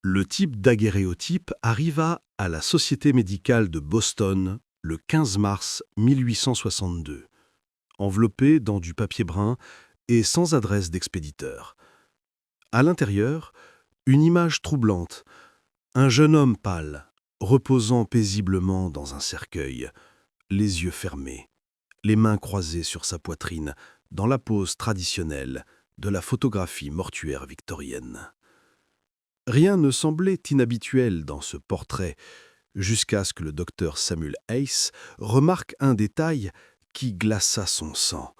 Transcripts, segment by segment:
Le type daguerréotype arriva à la Société médicale de Boston le 15 mars 1862, enveloppé dans du papier brun et sans adresse d'expéditeur. À l'intérieur, une image troublante, un jeune homme pâle, reposant paisiblement dans un cercueil, les yeux fermés, les mains croisées sur sa poitrine, dans la pose traditionnelle de la photographie mortuaire victorienne. Rien ne semblait inhabituel dans ce portrait, jusqu'à ce que le docteur Samuel Hayes remarque un détail qui glaça son sang.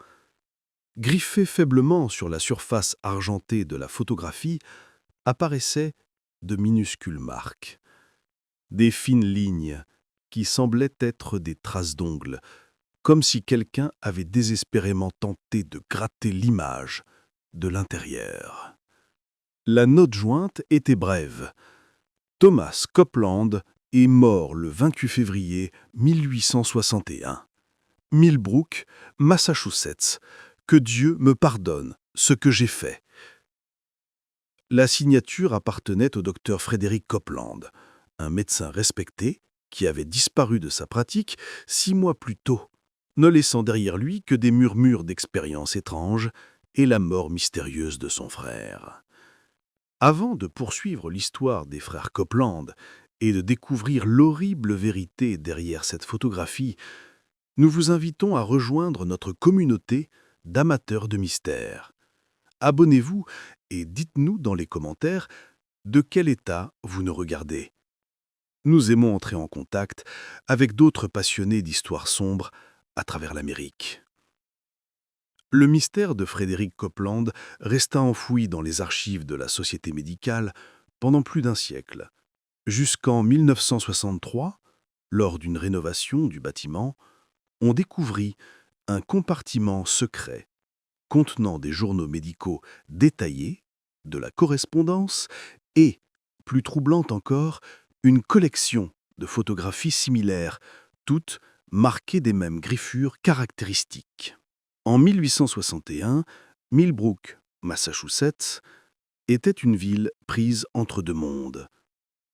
Griffé faiblement sur la surface argentée de la photographie, apparaissaient de minuscules marques. Des fines lignes qui semblaient être des traces d'ongles, comme si quelqu'un avait désespérément tenté de gratter l'image de l'intérieur. La note jointe était brève. Thomas Copeland est mort le 28 février 1861. Millbrook, Massachusetts. Que Dieu me pardonne ce que j'ai fait. La signature appartenait au docteur Frédéric Copeland, un médecin respecté qui avait disparu de sa pratique 6 mois plus tôt, ne laissant derrière lui que des murmures d'expériences étranges et la mort mystérieuse de son frère. Avant de poursuivre l'histoire des frères Copeland et de découvrir l'horrible vérité derrière cette photographie, nous vous invitons à rejoindre notre communauté d'amateurs de mystères. Abonnez-vous et dites-nous dans les commentaires de quel état vous nous regardez. Nous aimons entrer en contact avec d'autres passionnés d'histoires sombres à travers l'Amérique. Le mystère de Frédéric Copeland resta enfoui dans les archives de la Société médicale pendant plus d'un siècle. Jusqu'en 1963, lors d'une rénovation du bâtiment, on découvrit un compartiment secret contenant des journaux médicaux détaillés, de la correspondance et, plus troublante encore, une collection de photographies similaires, toutes marquées des mêmes griffures caractéristiques. En 1861, Millbrook, Massachusetts, était une ville prise entre deux mondes.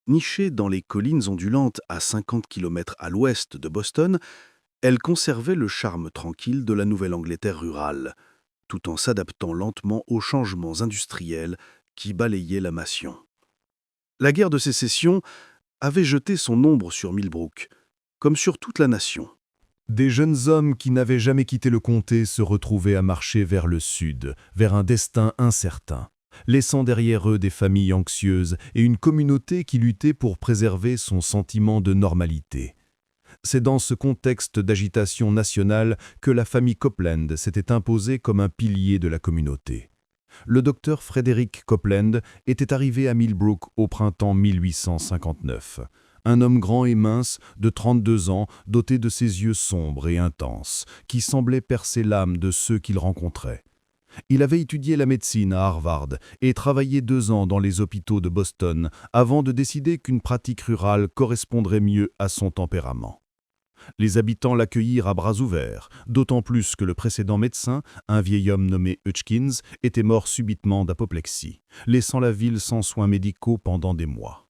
Nichée dans les collines ondulantes à 50 km à l'ouest de Boston, elle conservait le charme tranquille de la Nouvelle-Angleterre rurale, tout en s'adaptant lentement aux changements industriels qui balayaient la nation. La guerre de sécession avait jeté son ombre sur Millbrook, comme sur toute la nation. Des jeunes hommes qui n'avaient jamais quitté le comté se retrouvaient à marcher vers le sud, vers un destin incertain, laissant derrière eux des familles anxieuses et une communauté qui luttait pour préserver son sentiment de normalité. C'est dans ce contexte d'agitation nationale que la famille Copeland s'était imposée comme un pilier de la communauté. Le docteur Frédéric Copeland était arrivé à Millbrook au printemps 1859. Un homme grand et mince, de 32 ans, doté de ses yeux sombres et intenses, qui semblaient percer l'âme de ceux qu'il rencontrait. Il avait étudié la médecine à Harvard et travaillé 2 ans dans les hôpitaux de Boston avant de décider qu'une pratique rurale correspondrait mieux à son tempérament. Les habitants l'accueillirent à bras ouverts, d'autant plus que le précédent médecin, un vieil homme nommé Hutchkins, était mort subitement d'apoplexie, laissant la ville sans soins médicaux pendant des mois.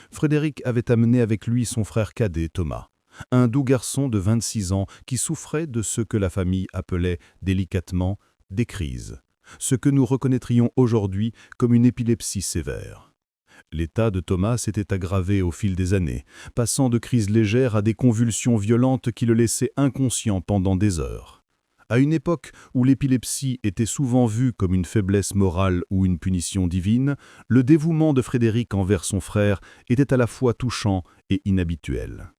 Frédéric avait amené avec lui son frère cadet Thomas, un doux garçon de 26 ans qui souffrait de ce que la famille appelait délicatement des crises, ce que nous reconnaîtrions aujourd'hui comme une épilepsie sévère. L'état de Thomas s'était aggravé au fil des années, passant de crises légères à des convulsions violentes qui le laissaient inconscient pendant des heures. À une époque où l'épilepsie était souvent vue comme une faiblesse morale ou une punition divine, le dévouement de Frédéric envers son frère était à la fois touchant et inhabituel.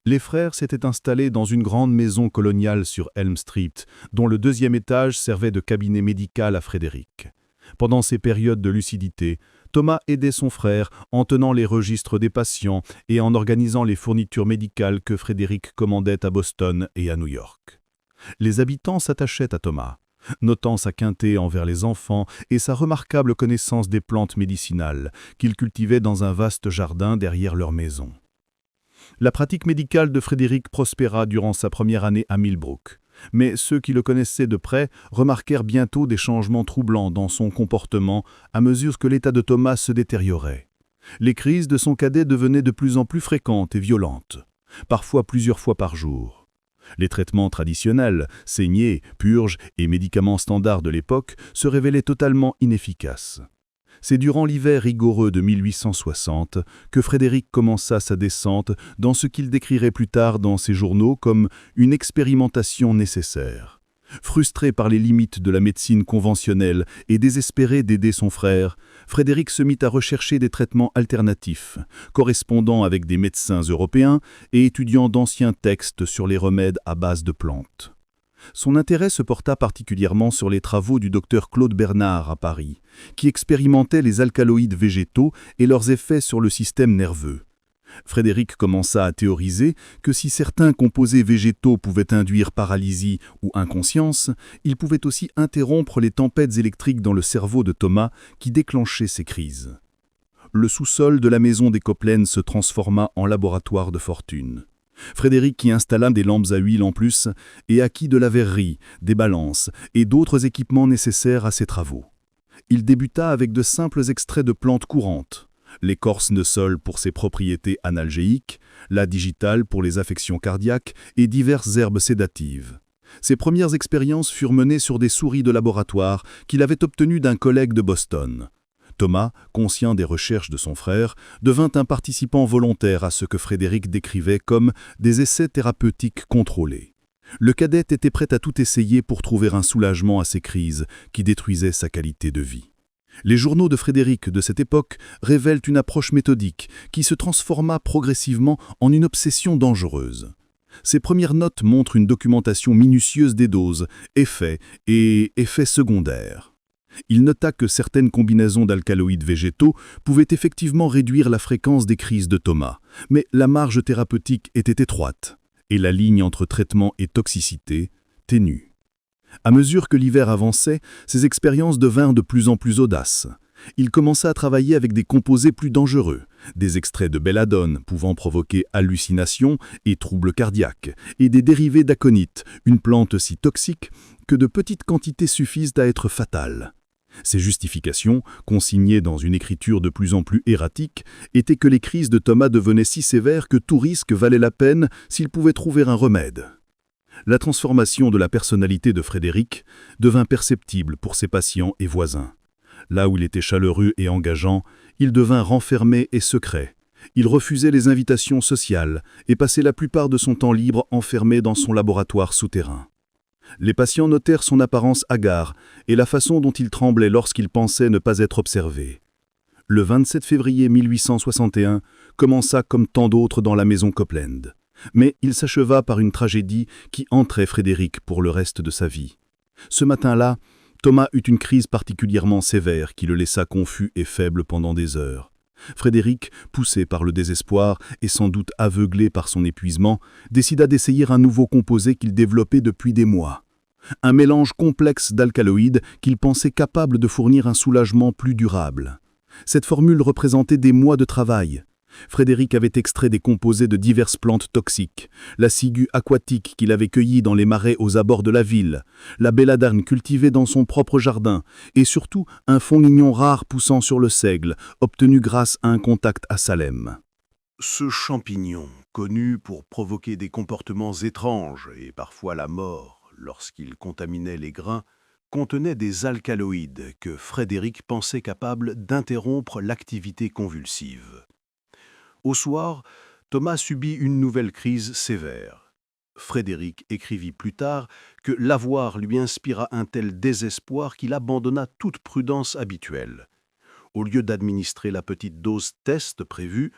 Les frères s'étaient installés dans une grande maison coloniale sur Elm Street, dont le 2e étage servait de cabinet médical à Frédéric. Pendant ces périodes de lucidité, Thomas aidait son frère en tenant les registres des patients et en organisant les fournitures médicales que Frédéric commandait à Boston et à New York. Les habitants s'attachaient à Thomas, notant sa quinteté envers les enfants et sa remarquable connaissance des plantes médicinales qu'il cultivait dans un vaste jardin derrière leur maison. La pratique médicale de Frédéric prospéra durant sa première année à Millbrook, mais ceux qui le connaissaient de près remarquèrent bientôt des changements troublants dans son comportement à mesure que l'état de Thomas se détériorait. Les crises de son cadet devenaient de plus en plus fréquentes et violentes, parfois plusieurs fois par jour. Les traitements traditionnels, saignées, purges et médicaments standards de l'époque se révélaient totalement inefficaces. C'est durant l'hiver rigoureux de 1860 que Frédéric commença sa descente dans ce qu'il décrirait plus tard dans ses journaux comme une expérimentation nécessaire. Frustré par les limites de la médecine conventionnelle et désespéré d'aider son frère, Frédéric se mit à rechercher des traitements alternatifs, correspondant avec des médecins européens et étudiant d'anciens textes sur les remèdes à base de plantes. Son intérêt se porta particulièrement sur les travaux du docteur Claude Bernard à Paris, qui expérimentait les alcaloïdes végétaux et leurs effets sur le système nerveux. Frédéric commença à théoriser que si certains composés végétaux pouvaient induire paralysie ou inconscience, ils pouvaient aussi interrompre les tempêtes électriques dans le cerveau de Thomas qui déclenchaient ces crises. Le sous-sol de la maison des Copeland se transforma en laboratoire de fortune. Frédéric y installa des lampes à huile en plus et acquit de la verrerie, des balances et d'autres équipements nécessaires à ses travaux. Il débuta avec de simples extraits de plantes courantes. L'écorce de sol pour ses propriétés analgéiques, la digitale pour les affections cardiaques et diverses herbes sédatives. Ses premières expériences furent menées sur des souris de laboratoire qu'il avait obtenues d'un collègue de Boston. Thomas, conscient des recherches de son frère, devint un participant volontaire à ce que Frédéric décrivait comme des essais thérapeutiques contrôlés. Le cadet était prêt à tout essayer pour trouver un soulagement à ces crises qui détruisaient sa qualité de vie. Les journaux de Frédéric de cette époque révèlent une approche méthodique qui se transforma progressivement en une obsession dangereuse. Ses premières notes montrent une documentation minutieuse des doses, effets et effets secondaires. Il nota que certaines combinaisons d'alcaloïdes végétaux pouvaient effectivement réduire la fréquence des crises de Thomas, mais la marge thérapeutique était étroite, et la ligne entre traitement et toxicité ténue. À mesure que l'hiver avançait, ses expériences devinrent de plus en plus audaces. Il commença à travailler avec des composés plus dangereux, des extraits de belladone pouvant provoquer hallucinations et troubles cardiaques, et des dérivés d'aconite, une plante si toxique que de petites quantités suffisent à être fatales. Ces justifications, consignées dans une écriture de plus en plus erratique, étaient que les crises de Thomas devenaient si sévères que tout risque valait la peine s'il pouvait trouver un remède. La transformation de la personnalité de Frédéric devint perceptible pour ses patients et voisins. Là où il était chaleureux et engageant, il devint renfermé et secret. Il refusait les invitations sociales et passait la plupart de son temps libre enfermé dans son laboratoire souterrain. Les patients notèrent son apparence hagard et la façon dont il tremblait lorsqu'il pensait ne pas être observé. Le 27 février 1861 commença comme tant d'autres dans la maison Copeland. Mais il s'acheva par une tragédie qui hantrait Frédéric pour le reste de sa vie. Ce matin-là, Thomas eut une crise particulièrement sévère qui le laissa confus et faible pendant des heures. Frédéric, poussé par le désespoir et sans doute aveuglé par son épuisement, décida d'essayer un nouveau composé qu'il développait depuis des mois. Un mélange complexe d'alcaloïdes qu'il pensait capable de fournir un soulagement plus durable. Cette formule représentait des mois de travail. Frédéric avait extrait des composés de diverses plantes toxiques, la ciguë aquatique qu'il avait cueillie dans les marais aux abords de la ville, la belladone cultivée dans son propre jardin, et surtout un fond-mignon rare poussant sur le seigle, obtenu grâce à un contact à Salem. Ce champignon, connu pour provoquer des comportements étranges et parfois la mort lorsqu'il contaminait les grains, contenait des alcaloïdes que Frédéric pensait capables d'interrompre l'activité convulsive. Au soir, Thomas subit une nouvelle crise sévère. Frédéric écrivit plus tard que l'avoir lui inspira un tel désespoir qu'il abandonna toute prudence habituelle. Au lieu d'administrer la petite dose test prévue,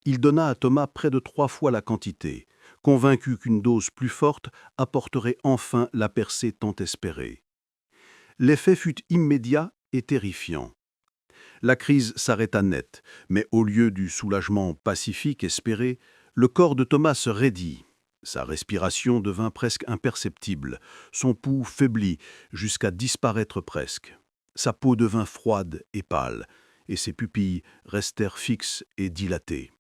il donna à Thomas près de 3 fois la quantité, convaincu qu'une dose plus forte apporterait enfin la percée tant espérée. L'effet fut immédiat et terrifiant. La crise s'arrêta net, mais au lieu du soulagement pacifique espéré, le corps de Thomas se raidit. Sa respiration devint presque imperceptible, son pouls faiblit jusqu'à disparaître presque. Sa peau devint froide et pâle, et ses pupilles restèrent fixes et dilatées.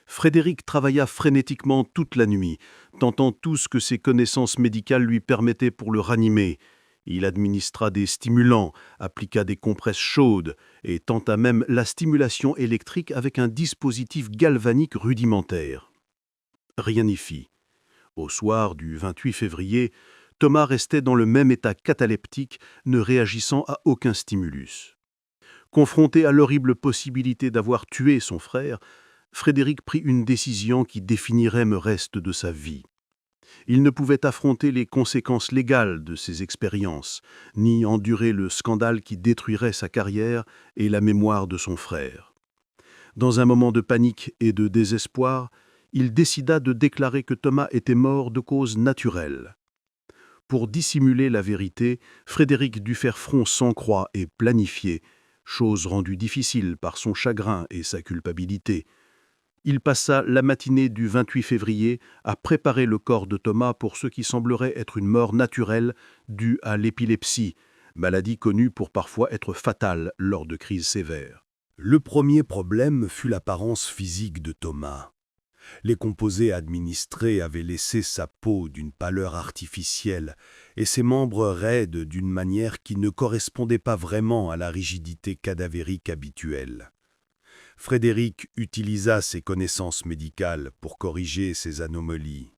Frédéric travailla frénétiquement toute la nuit, tentant tout ce que ses connaissances médicales lui permettaient pour le ranimer. Il administra des stimulants, appliqua des compresses chaudes et tenta même la stimulation électrique avec un dispositif galvanique rudimentaire. Rien n'y fit. Au soir du 28 février, Thomas restait dans le même état cataleptique, ne réagissant à aucun stimulus. Confronté à l'horrible possibilité d'avoir tué son frère, Frédéric prit une décision qui définirait le reste de sa vie. Il ne pouvait affronter les conséquences légales de ses expériences, ni endurer le scandale qui détruirait sa carrière et la mémoire de son frère. Dans un moment de panique et de désespoir, il décida de déclarer que Thomas était mort de cause naturelle. Pour dissimuler la vérité, Frédéric dut faire front sans croix et planifier, chose rendue difficile par son chagrin et sa culpabilité. Il passa la matinée du 28 février à préparer le corps de Thomas pour ce qui semblerait être une mort naturelle due à l'épilepsie, maladie connue pour parfois être fatale lors de crises sévères. Le premier problème fut l'apparence physique de Thomas. Les composés administrés avaient laissé sa peau d'une pâleur artificielle et ses membres raides d'une manière qui ne correspondait pas vraiment à la rigidité cadavérique habituelle. Frédéric utilisa ses connaissances médicales pour corriger ces anomalies.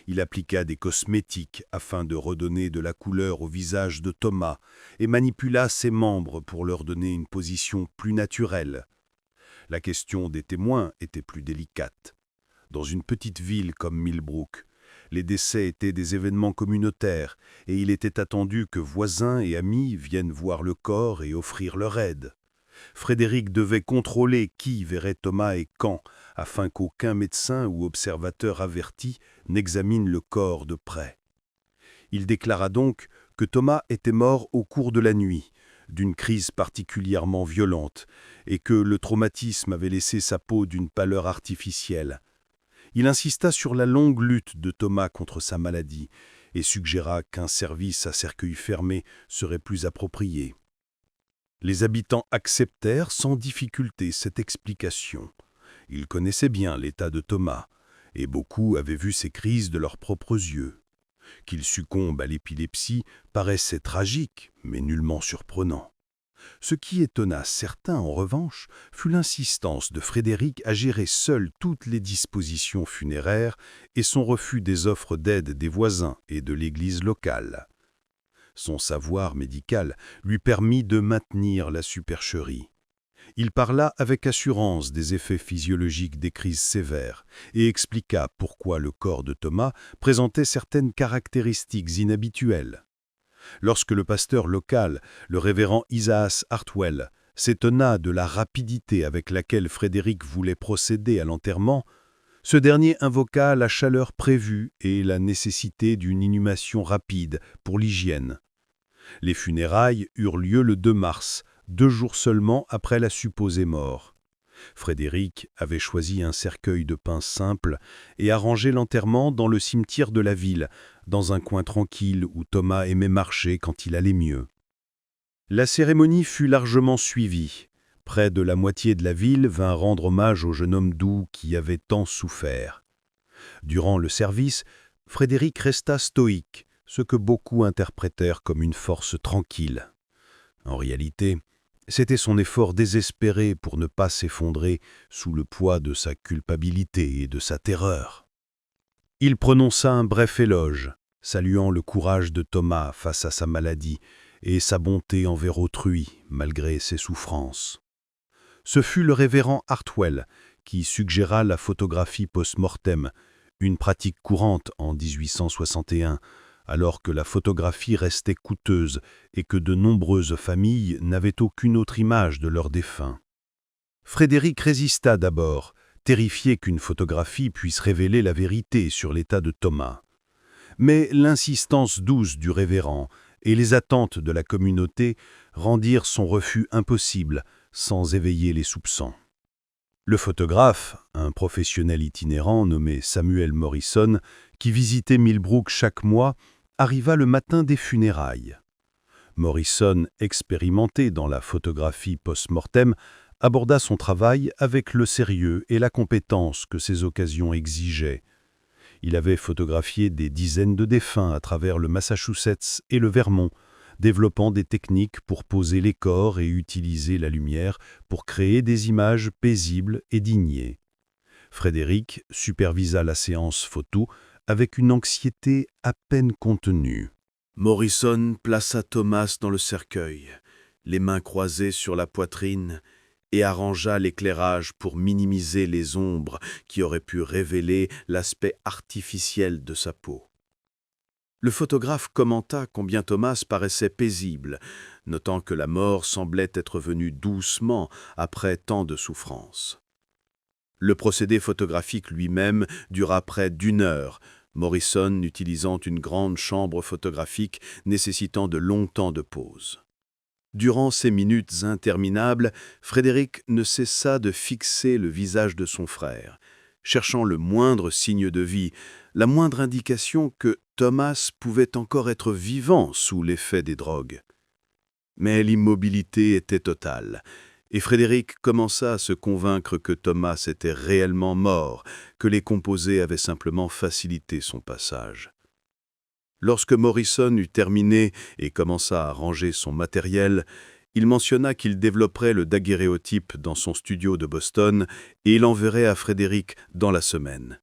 Il appliqua des cosmétiques afin de redonner de la couleur au visage de Thomas et manipula ses membres pour leur donner une position plus naturelle. La question des témoins était plus délicate. Dans une petite ville comme Millbrook, les décès étaient des événements communautaires et il était attendu que voisins et amis viennent voir le corps et offrir leur aide. Frédéric devait contrôler qui verrait Thomas et quand, afin qu'aucun médecin ou observateur averti n'examine le corps de près. Il déclara donc que Thomas était mort au cours de la nuit, d'une crise particulièrement violente, et que le traumatisme avait laissé sa peau d'une pâleur artificielle. Il insista sur la longue lutte de Thomas contre sa maladie et suggéra qu'un service à cercueil fermé serait plus approprié. Les habitants acceptèrent sans difficulté cette explication. Ils connaissaient bien l'état de Thomas, et beaucoup avaient vu ces crises de leurs propres yeux. Qu'il succombe à l'épilepsie paraissait tragique, mais nullement surprenant. Ce qui étonna certains, en revanche, fut l'insistance de Frédéric à gérer seul toutes les dispositions funéraires et son refus des offres d'aide des voisins et de l'église locale. Son savoir médical lui permit de maintenir la supercherie. Il parla avec assurance des effets physiologiques des crises sévères et expliqua pourquoi le corps de Thomas présentait certaines caractéristiques inhabituelles. Lorsque le pasteur local, le révérend Isaac Hartwell, s'étonna de la rapidité avec laquelle Frédéric voulait procéder à l'enterrement, ce dernier invoqua la chaleur prévue et la nécessité d'une inhumation rapide pour l'hygiène. Les funérailles eurent lieu le 2 mars, 2 jours seulement après la supposée mort. Frédéric avait choisi un cercueil de pin simple et arrangé l'enterrement dans le cimetière de la ville, dans un coin tranquille où Thomas aimait marcher quand il allait mieux. La cérémonie fut largement suivie. Près de la moitié de la ville vint rendre hommage au jeune homme doux qui avait tant souffert. Durant le service, Frédéric resta stoïque, ce que beaucoup interprétèrent comme une force tranquille. En réalité, c'était son effort désespéré pour ne pas s'effondrer sous le poids de sa culpabilité et de sa terreur. Il prononça un bref éloge, saluant le courage de Thomas face à sa maladie et sa bonté envers autrui, malgré ses souffrances. Ce fut le révérend Hartwell qui suggéra la photographie post-mortem, une pratique courante en 1861, alors que la photographie restait coûteuse et que de nombreuses familles n'avaient aucune autre image de leurs défunts. Frédéric résista d'abord, terrifié qu'une photographie puisse révéler la vérité sur l'état de Thomas. Mais l'insistance douce du révérend et les attentes de la communauté rendirent son refus impossible, sans éveiller les soupçons. Le photographe, un professionnel itinérant nommé Samuel Morrison, qui visitait Millbrook chaque mois, arriva le matin des funérailles. Morrison, expérimenté dans la photographie post-mortem, aborda son travail avec le sérieux et la compétence que ces occasions exigeaient. Il avait photographié des dizaines de défunts à travers le Massachusetts et le Vermont, développant des techniques pour poser les corps et utiliser la lumière pour créer des images paisibles et dignes. Frédéric supervisa la séance photo avec une anxiété à peine contenue. Morrison plaça Thomas dans le cercueil, les mains croisées sur la poitrine, et arrangea l'éclairage pour minimiser les ombres qui auraient pu révéler l'aspect artificiel de sa peau. Le photographe commenta combien Thomas paraissait paisible, notant que la mort semblait être venue doucement après tant de souffrances. Le procédé photographique lui-même dura près d'1 heure, Morrison utilisant une grande chambre photographique nécessitant de longs temps de pause. Durant ces minutes interminables, Frédéric ne cessa de fixer le visage de son frère, cherchant le moindre signe de vie, la moindre indication que Thomas pouvait encore être vivant sous l'effet des drogues. Mais l'immobilité était totale, et Frédéric commença à se convaincre que Thomas était réellement mort, que les composés avaient simplement facilité son passage. Lorsque Morrison eut terminé et commença à ranger son matériel, il mentionna qu'il développerait le daguerréotype dans son studio de Boston et il enverrait à Frédéric dans la semaine.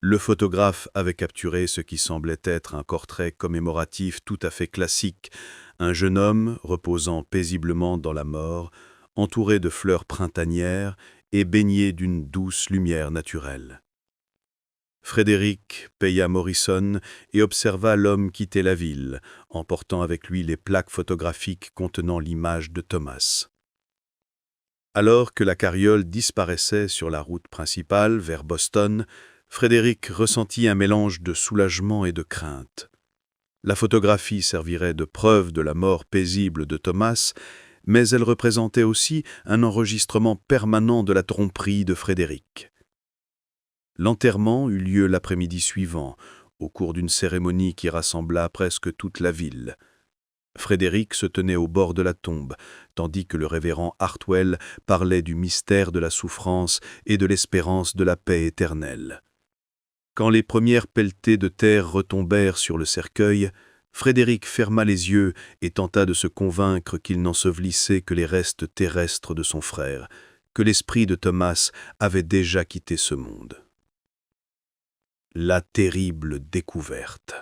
Le photographe avait capturé ce qui semblait être un portrait commémoratif tout à fait classique, un jeune homme reposant paisiblement dans la mort, entouré de fleurs printanières et baigné d'une douce lumière naturelle. Frédéric paya Morrison et observa l'homme quitter la ville, emportant avec lui les plaques photographiques contenant l'image de Thomas. Alors que la carriole disparaissait sur la route principale vers Boston, Frédéric ressentit un mélange de soulagement et de crainte. La photographie servirait de preuve de la mort paisible de Thomas, mais elle représentait aussi un enregistrement permanent de la tromperie de Frédéric. L'enterrement eut lieu l'après-midi suivant, au cours d'une cérémonie qui rassembla presque toute la ville. Frédéric se tenait au bord de la tombe, tandis que le révérend Hartwell parlait du mystère de la souffrance et de l'espérance de la paix éternelle. Quand les premières pelletées de terre retombèrent sur le cercueil, Frédéric ferma les yeux et tenta de se convaincre qu'il n'ensevelissait que les restes terrestres de son frère, que l'esprit de Thomas avait déjà quitté ce monde. La terrible découverte.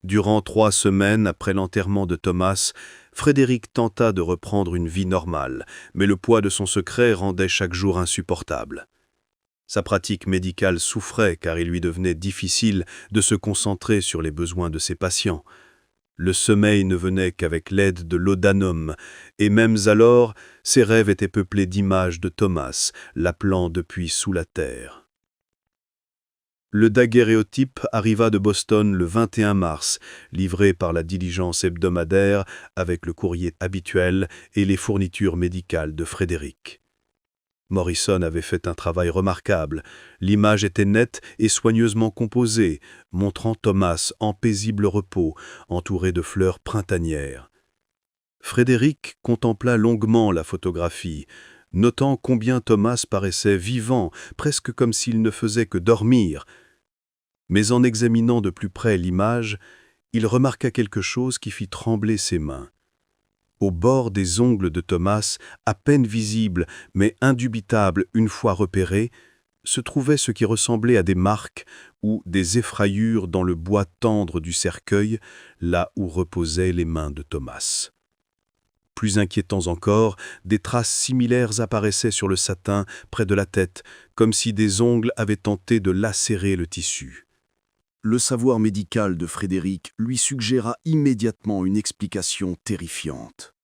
Durant 3 semaines après l'enterrement de Thomas, Frédéric tenta de reprendre une vie normale, mais le poids de son secret rendait chaque jour insupportable. Sa pratique médicale souffrait car il lui devenait difficile de se concentrer sur les besoins de ses patients. Le sommeil ne venait qu'avec l'aide de laudanum, et même alors, ses rêves étaient peuplés d'images de Thomas, l'appelant depuis sous la terre. Le daguerréotype arriva de Boston le 21 mars, livré par la diligence hebdomadaire avec le courrier habituel et les fournitures médicales de Frédéric. Morrison avait fait un travail remarquable. L'image était nette et soigneusement composée, montrant Thomas en paisible repos, entouré de fleurs printanières. Frédéric contempla longuement la photographie, notant combien Thomas paraissait vivant, presque comme s'il ne faisait que dormir. Mais en examinant de plus près l'image, il remarqua quelque chose qui fit trembler ses mains. Au bord des ongles de Thomas, à peine visibles mais indubitables une fois repérés, se trouvait ce qui ressemblait à des marques ou des effrayures dans le bois tendre du cercueil, là où reposaient les mains de Thomas. Plus inquiétants encore, des traces similaires apparaissaient sur le satin près de la tête, comme si des ongles avaient tenté de lacérer le tissu. Le savoir médical de Frédéric lui suggéra immédiatement une explication terrifiante.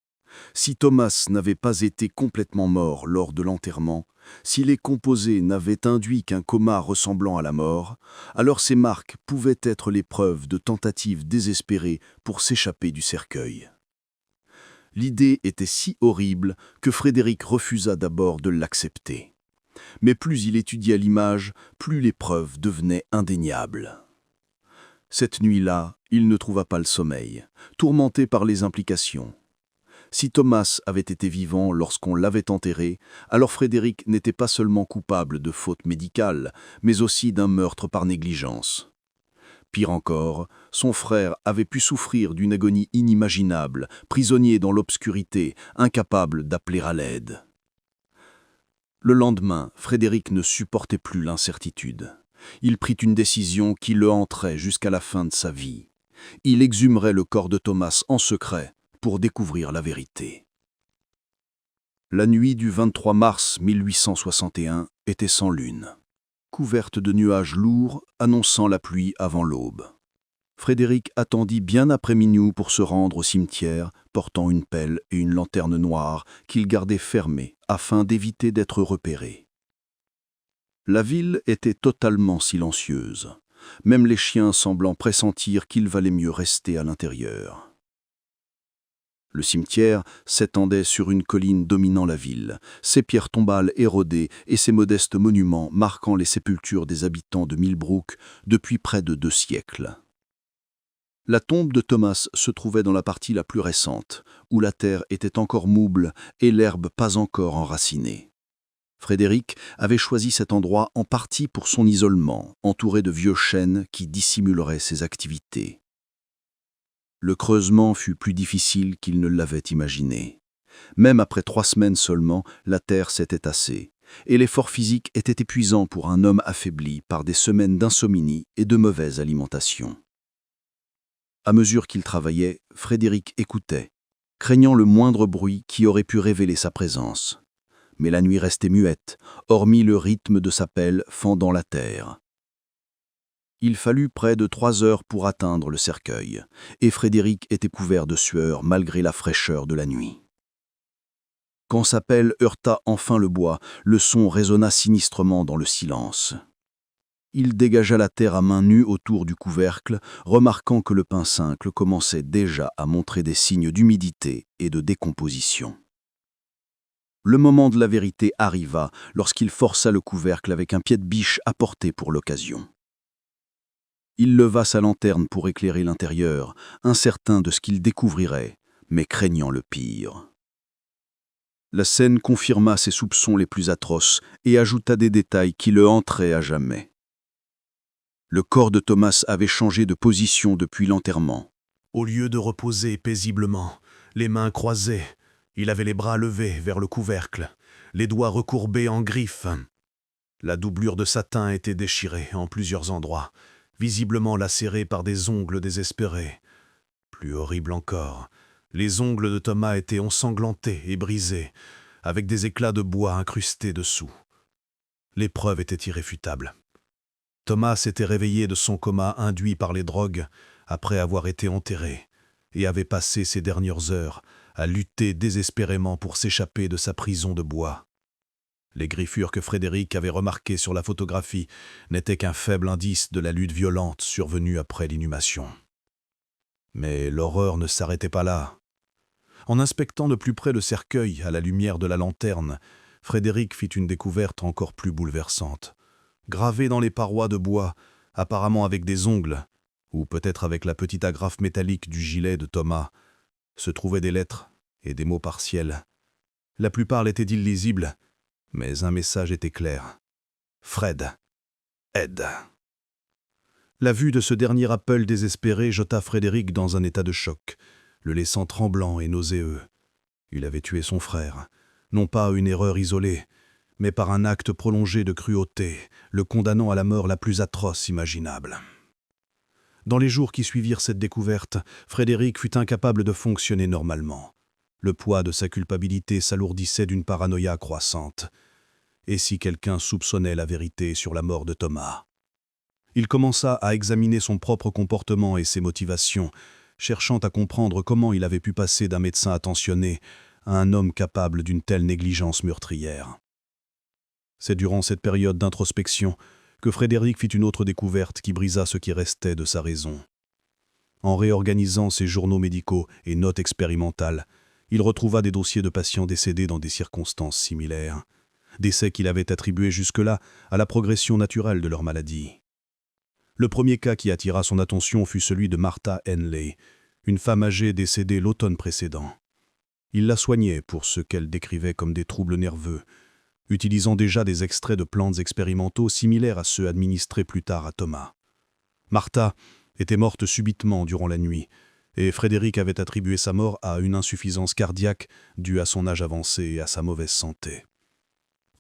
Si Thomas n'avait pas été complètement mort lors de l'enterrement, si les composés n'avaient induit qu'un coma ressemblant à la mort, alors ces marques pouvaient être les preuves de tentatives désespérées pour s'échapper du cercueil. L'idée était si horrible que Frédéric refusa d'abord de l'accepter. Mais plus il étudia l'image, plus les preuves devenaient indéniables. Cette nuit-là, il ne trouva pas le sommeil, tourmenté par les implications. Si Thomas avait été vivant lorsqu'on l'avait enterré, alors Frédéric n'était pas seulement coupable de faute médicale, mais aussi d'un meurtre par négligence. Pire encore, son frère avait pu souffrir d'une agonie inimaginable, prisonnier dans l'obscurité, incapable d'appeler à l'aide. Le lendemain, Frédéric ne supportait plus l'incertitude. Il prit une décision qui le hanterait jusqu'à la fin de sa vie. Il exhumerait le corps de Thomas en secret pour découvrir la vérité. La nuit du 23 mars 1861 était sans lune, couverte de nuages lourds annonçant la pluie avant l'aube. Frédéric attendit bien après minuit pour se rendre au cimetière, portant une pelle et une lanterne noire qu'il gardait fermée afin d'éviter d'être repéré. La ville était totalement silencieuse, même les chiens semblant pressentir qu'il valait mieux rester à l'intérieur. Le cimetière s'étendait sur une colline dominant la ville, ses pierres tombales érodées et ses modestes monuments marquant les sépultures des habitants de Millbrook depuis près de 2 siècles. La tombe de Thomas se trouvait dans la partie la plus récente, où la terre était encore mouble et l'herbe pas encore enracinée. Frédéric avait choisi cet endroit en partie pour son isolement, entouré de vieux chênes qui dissimuleraient ses activités. Le creusement fut plus difficile qu'il ne l'avait imaginé. Même après 3 semaines seulement, la terre s'était tassée, et l'effort physique était épuisant pour un homme affaibli par des semaines d'insomnie et de mauvaise alimentation. À mesure qu'il travaillait, Frédéric écoutait, craignant le moindre bruit qui aurait pu révéler sa présence. Mais la nuit restait muette, hormis le rythme de sa pelle fendant la terre. Il fallut près de 3 heures pour atteindre le cercueil, et Frédéric était couvert de sueur malgré la fraîcheur de la nuit. Quand sa pelle heurta enfin le bois, le son résonna sinistrement dans le silence. Il dégagea la terre à main nue autour du couvercle, remarquant que le pain simple commençait déjà à montrer des signes d'humidité et de décomposition. Le moment de la vérité arriva lorsqu'il força le couvercle avec un pied de biche apporté pour l'occasion. Il leva sa lanterne pour éclairer l'intérieur, incertain de ce qu'il découvrirait, mais craignant le pire. La scène confirma ses soupçons les plus atroces et ajouta des détails qui le hanteraient à jamais. Le corps de Thomas avait changé de position depuis l'enterrement. Au lieu de reposer paisiblement, les mains croisées, il avait les bras levés vers le couvercle, les doigts recourbés en griffes. La doublure de satin était déchirée en plusieurs endroits, visiblement lacérée par des ongles désespérés. Plus horrible encore, les ongles de Thomas étaient ensanglantés et brisés, avec des éclats de bois incrustés dessous. Les preuves étaient irréfutables. Thomas s'était réveillé de son coma induit par les drogues après avoir été enterré et avait passé ses dernières heures à lutter désespérément pour s'échapper de sa prison de bois. Les griffures que Frédéric avait remarquées sur la photographie n'étaient qu'un faible indice de la lutte violente survenue après l'inhumation. Mais l'horreur ne s'arrêtait pas là. En inspectant de plus près le cercueil à la lumière de la lanterne, Frédéric fit une découverte encore plus bouleversante. Gravé dans les parois de bois, apparemment avec des ongles, ou peut-être avec la petite agrafe métallique du gilet de Thomas, se trouvaient des lettres et des mots partiels. La plupart étaient illisibles, mais un message était clair. Fred, aide. La vue de ce dernier appel désespéré jeta Frédéric dans un état de choc, le laissant tremblant et nauséeux. Il avait tué son frère, non pas une erreur isolée, mais par un acte prolongé de cruauté, le condamnant à la mort la plus atroce imaginable. Dans les jours qui suivirent cette découverte, Frédéric fut incapable de fonctionner normalement. Le poids de sa culpabilité s'alourdissait d'une paranoïa croissante. Et si quelqu'un soupçonnait la vérité sur la mort de Thomas? Il commença à examiner son propre comportement et ses motivations, cherchant à comprendre comment il avait pu passer d'un médecin attentionné à un homme capable d'une telle négligence meurtrière. C'est durant cette période d'introspection que Frédéric fit une autre découverte qui brisa ce qui restait de sa raison. En réorganisant ses journaux médicaux et notes expérimentales, il retrouva des dossiers de patients décédés dans des circonstances similaires, décès qu'il avait attribués jusque-là à la progression naturelle de leur maladie. Le premier cas qui attira son attention fut celui de Martha Henley, une femme âgée décédée l'automne précédent. Il la soignait pour ce qu'elle décrivait comme des troubles nerveux, utilisant déjà des extraits de plantes expérimentaux similaires à ceux administrés plus tard à Thomas. Martha était morte subitement durant la nuit, et Frédéric avait attribué sa mort à une insuffisance cardiaque due à son âge avancé et à sa mauvaise santé.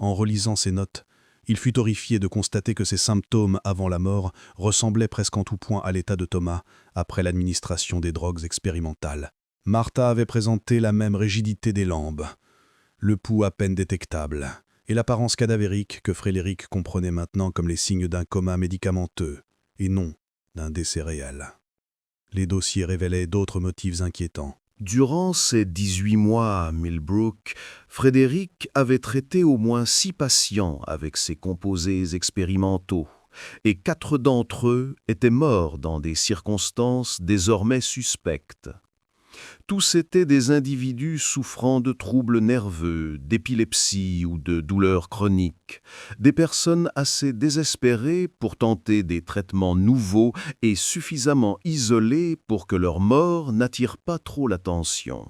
En relisant ses notes, il fut horrifié de constater que ses symptômes avant la mort ressemblaient presque en tout point à l'état de Thomas après l'administration des drogues expérimentales. Martha avait présenté la même rigidité des lambes, le pouls à peine détectable, et l'apparence cadavérique que Frédéric comprenait maintenant comme les signes d'un coma médicamenteux, et non d'un décès réel. Les dossiers révélaient d'autres motifs inquiétants. Durant ses 18 mois à Millbrook, Frédéric avait traité au moins 6 patients avec ces composés expérimentaux, et 4 d'entre eux étaient morts dans des circonstances désormais suspectes. Tous étaient des individus souffrant de troubles nerveux, d'épilepsie ou de douleurs chroniques, des personnes assez désespérées pour tenter des traitements nouveaux et suffisamment isolées pour que leur mort n'attire pas trop l'attention.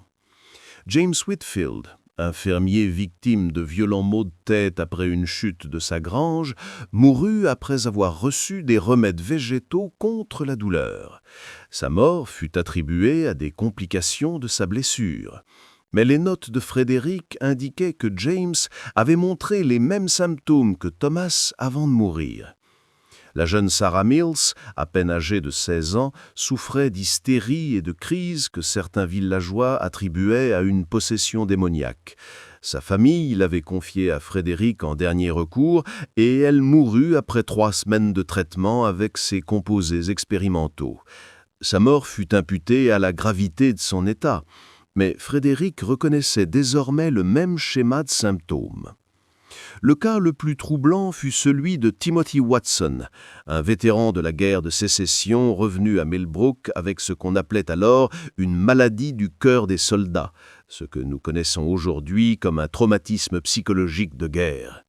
James Whitfield, un fermier victime de violents maux de tête après une chute de sa grange, mourut après avoir reçu des remèdes végétaux contre la douleur. Sa mort fut attribuée à des complications de sa blessure. Mais les notes de Frédéric indiquaient que James avait montré les mêmes symptômes que Thomas avant de mourir. La jeune Sarah Mills, à peine âgée de 16 ans, souffrait d'hystérie et de crises que certains villageois attribuaient à une possession démoniaque. Sa famille l'avait confiée à Frédéric en dernier recours et elle mourut après 3 semaines de traitement avec ces composés expérimentaux. Sa mort fut imputée à la gravité de son état, mais Frédéric reconnaissait désormais le même schéma de symptômes. Le cas le plus troublant fut celui de Timothy Watson, un vétéran de la guerre de sécession revenu à Millbrook avec ce qu'on appelait alors une maladie du cœur des soldats, ce que nous connaissons aujourd'hui comme un traumatisme psychologique de guerre.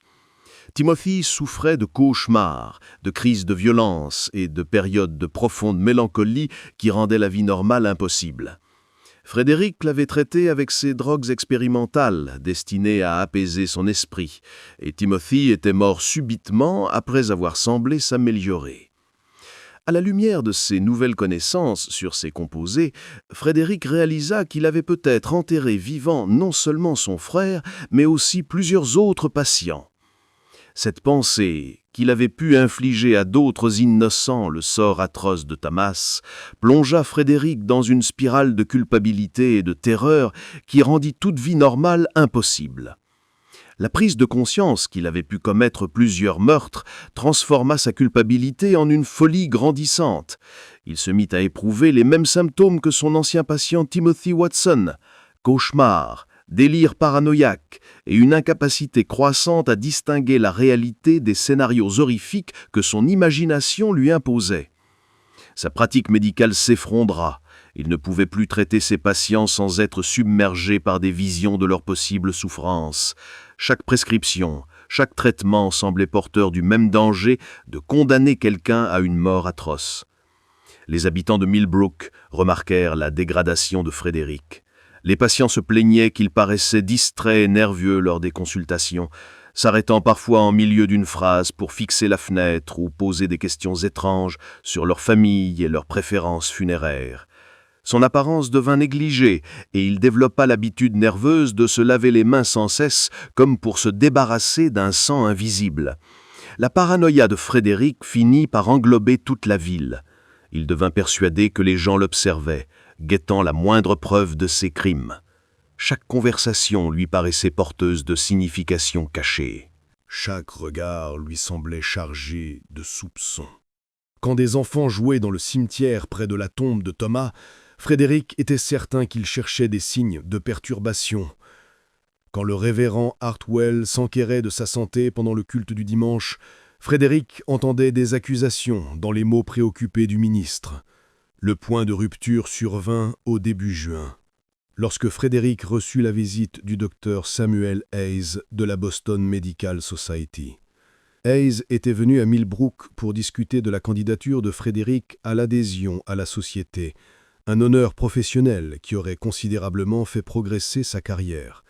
Timothy souffrait de cauchemars, de crises de violence et de périodes de profonde mélancolie qui rendaient la vie normale impossible. Frédéric l'avait traité avec ces drogues expérimentales destinées à apaiser son esprit, et Timothy était mort subitement après avoir semblé s'améliorer. À la lumière de ces nouvelles connaissances sur ces composés, Frédéric réalisa qu'il avait peut-être enterré vivant non seulement son frère, mais aussi plusieurs autres patients. Cette pensée, qu'il avait pu infliger à d'autres innocents le sort atroce de Thomas, plongea Frédéric dans une spirale de culpabilité et de terreur qui rendit toute vie normale impossible. La prise de conscience qu'il avait pu commettre plusieurs meurtres transforma sa culpabilité en une folie grandissante. Il se mit à éprouver les mêmes symptômes que son ancien patient Timothy Watson, cauchemars, délire paranoïaque et une incapacité croissante à distinguer la réalité des scénarios horrifiques que son imagination lui imposait. Sa pratique médicale s'effondra. Il ne pouvait plus traiter ses patients sans être submergé par des visions de leurs possibles souffrances. Chaque prescription, chaque traitement semblait porteur du même danger de condamner quelqu'un à une mort atroce. Les habitants de Millbrook remarquèrent la dégradation de Frédéric. Les patients se plaignaient qu'il paraissait distrait et nerveux lors des consultations, s'arrêtant parfois en milieu d'une phrase pour fixer la fenêtre ou poser des questions étranges sur leur famille et leurs préférences funéraires. Son apparence devint négligée et il développa l'habitude nerveuse de se laver les mains sans cesse comme pour se débarrasser d'un sang invisible. La paranoïa de Frédéric finit par englober toute la ville. Il devint persuadé que les gens l'observaient, guettant la moindre preuve de ses crimes. Chaque conversation lui paraissait porteuse de significations cachées. Chaque regard lui semblait chargé de soupçons. Quand des enfants jouaient dans le cimetière près de la tombe de Thomas, Frédéric était certain qu'il cherchait des signes de perturbation. Quand le révérend Hartwell s'enquérait de sa santé pendant le culte du dimanche, Frédéric entendait des accusations dans les mots préoccupés du ministre. Le point de rupture survint au début juin, lorsque Frédéric reçut la visite du docteur Samuel Hayes de la Boston Medical Society. Hayes était venu à Millbrook pour discuter de la candidature de Frédéric à l'adhésion à la société, un honneur professionnel qui aurait considérablement fait progresser sa carrière.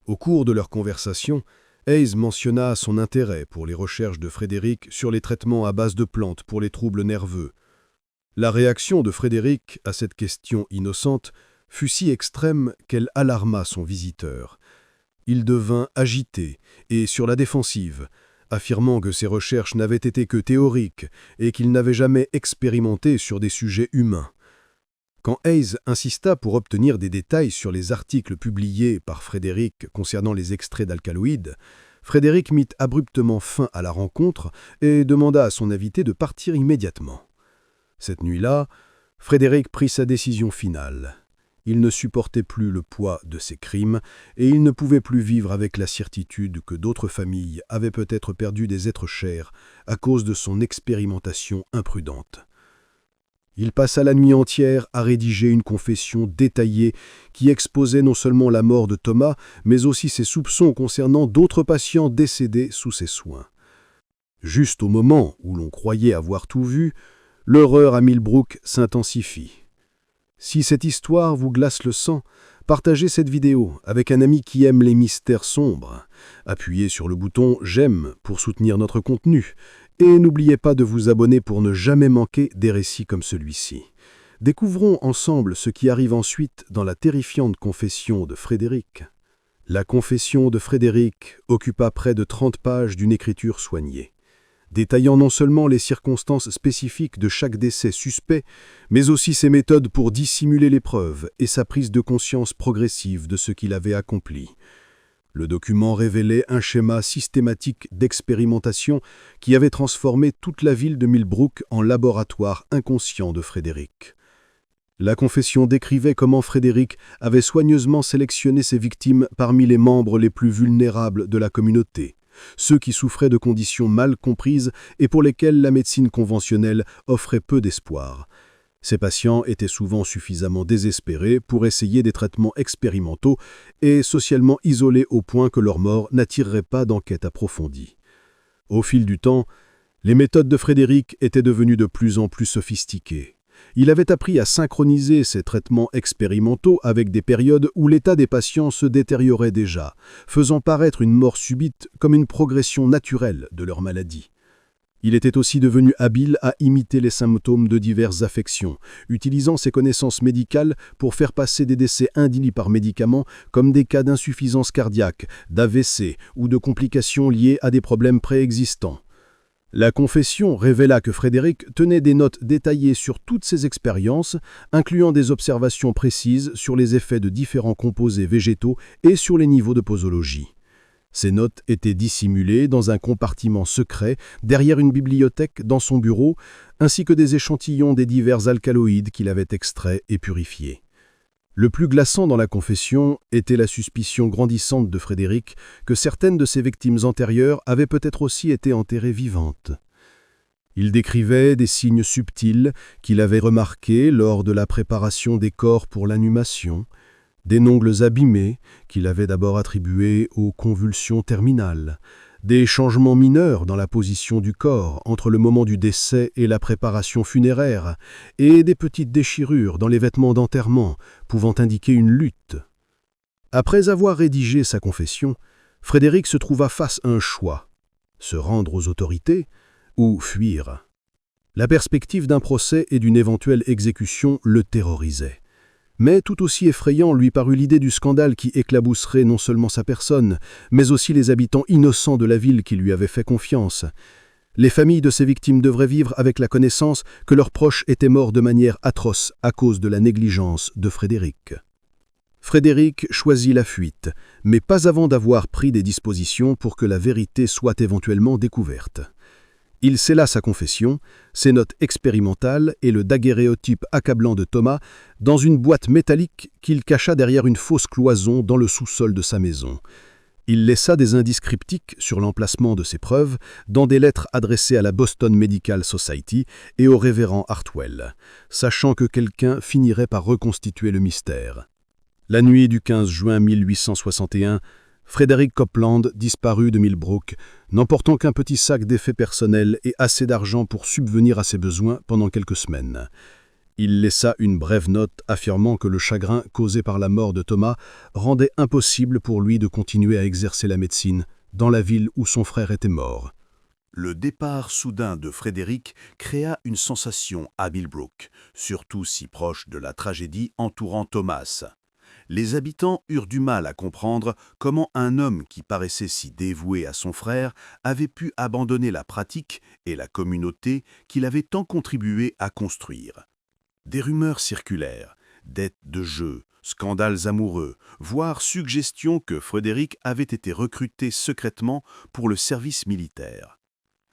Au cours de leur conversation, Hayes mentionna son intérêt pour les recherches de Frédéric sur les traitements à base de plantes pour les troubles nerveux. La réaction de Frédéric à cette question innocente fut si extrême qu'elle alarma son visiteur. Il devint agité et sur la défensive, affirmant que ses recherches n'avaient été que théoriques et qu'il n'avait jamais expérimenté sur des sujets humains. Quand Hayes insista pour obtenir des détails sur les articles publiés par Frédéric concernant les extraits d'alcaloïdes, Frédéric mit abruptement fin à la rencontre et demanda à son invité de partir immédiatement. Cette nuit-là, Frédéric prit sa décision finale. Il ne supportait plus le poids de ses crimes et il ne pouvait plus vivre avec la certitude que d'autres familles avaient peut-être perdu des êtres chers à cause de son expérimentation imprudente. Il passa la nuit entière à rédiger une confession détaillée qui exposait non seulement la mort de Thomas, mais aussi ses soupçons concernant d'autres patients décédés sous ses soins. Juste au moment où l'on croyait avoir tout vu, l'horreur à Millbrook s'intensifie. Si cette histoire vous glace le sang, partagez cette vidéo avec un ami qui aime les mystères sombres. Appuyez sur le bouton « J'aime » pour soutenir notre contenu. Et n'oubliez pas de vous abonner pour ne jamais manquer des récits comme celui-ci. Découvrons ensemble ce qui arrive ensuite dans la terrifiante confession de Frédéric. La confession de Frédéric occupa près de 30 pages d'une écriture soignée, détaillant non seulement les circonstances spécifiques de chaque décès suspect, mais aussi ses méthodes pour dissimuler les preuves et sa prise de conscience progressive de ce qu'il avait accompli. Le document révélait un schéma systématique d'expérimentation qui avait transformé toute la ville de Millbrook en laboratoire inconscient de Frédéric. La confession décrivait comment Frédéric avait soigneusement sélectionné ses victimes parmi les membres les plus vulnérables de la communauté, ceux qui souffraient de conditions mal comprises et pour lesquels la médecine conventionnelle offrait peu d'espoir. Ces patients étaient souvent suffisamment désespérés pour essayer des traitements expérimentaux et socialement isolés au point que leur mort n'attirerait pas d'enquête approfondie. Au fil du temps, les méthodes de Frédéric étaient devenues de plus en plus sophistiquées. Il avait appris à synchroniser ces traitements expérimentaux avec des périodes où l'état des patients se détériorait déjà, faisant paraître une mort subite comme une progression naturelle de leur maladie. Il était aussi devenu habile à imiter les symptômes de diverses affections, utilisant ses connaissances médicales pour faire passer des décès induits par médicaments comme des cas d'insuffisance cardiaque, d'AVC ou de complications liées à des problèmes préexistants. La confession révéla que Frédéric tenait des notes détaillées sur toutes ses expériences, incluant des observations précises sur les effets de différents composés végétaux et sur les niveaux de posologie. Ces notes étaient dissimulées dans un compartiment secret derrière une bibliothèque dans son bureau, ainsi que des échantillons des divers alcaloïdes qu'il avait extraits et purifiés. Le plus glaçant dans la confession était la suspicion grandissante de Frédéric que certaines de ses victimes antérieures avaient peut-être aussi été enterrées vivantes. Il décrivait des signes subtils qu'il avait remarqués lors de la préparation des corps pour l'inhumation, des ongles abîmés qu'il avait d'abord attribués aux convulsions terminales, des changements mineurs dans la position du corps entre le moment du décès et la préparation funéraire, et des petites déchirures dans les vêtements d'enterrement pouvant indiquer une lutte. Après avoir rédigé sa confession, Frédéric se trouva face à un choix: se rendre aux autorités ou fuir. La perspective d'un procès et d'une éventuelle exécution le terrorisait. Mais tout aussi effrayant lui parut l'idée du scandale qui éclabousserait non seulement sa personne, mais aussi les habitants innocents de la ville qui lui avaient fait confiance. Les familles de ces victimes devraient vivre avec la connaissance que leurs proches étaient morts de manière atroce à cause de la négligence de Frédéric. Frédéric choisit la fuite, mais pas avant d'avoir pris des dispositions pour que la vérité soit éventuellement découverte. Il scella sa confession, ses notes expérimentales et le daguerréotype accablant de Thomas dans une boîte métallique qu'il cacha derrière une fausse cloison dans le sous-sol de sa maison. Il laissa des indices cryptiques sur l'emplacement de ces preuves dans des lettres adressées à la Boston Medical Society et au révérend Hartwell, sachant que quelqu'un finirait par reconstituer le mystère. La nuit du 15 juin 1861, Frédéric Copeland disparut de Millbrook, n'emportant qu'un petit sac d'effets personnels et assez d'argent pour subvenir à ses besoins pendant quelques semaines. Il laissa une brève note affirmant que le chagrin causé par la mort de Thomas rendait impossible pour lui de continuer à exercer la médecine dans la ville où son frère était mort. Le départ soudain de Frédéric créa une sensation à Millbrook, surtout si proche de la tragédie entourant Thomas. Les habitants eurent du mal à comprendre comment un homme qui paraissait si dévoué à son frère avait pu abandonner la pratique et la communauté qu'il avait tant contribué à construire. Des rumeurs circulèrent, dettes de jeu, scandales amoureux, voire suggestions que Frédéric avait été recruté secrètement pour le service militaire.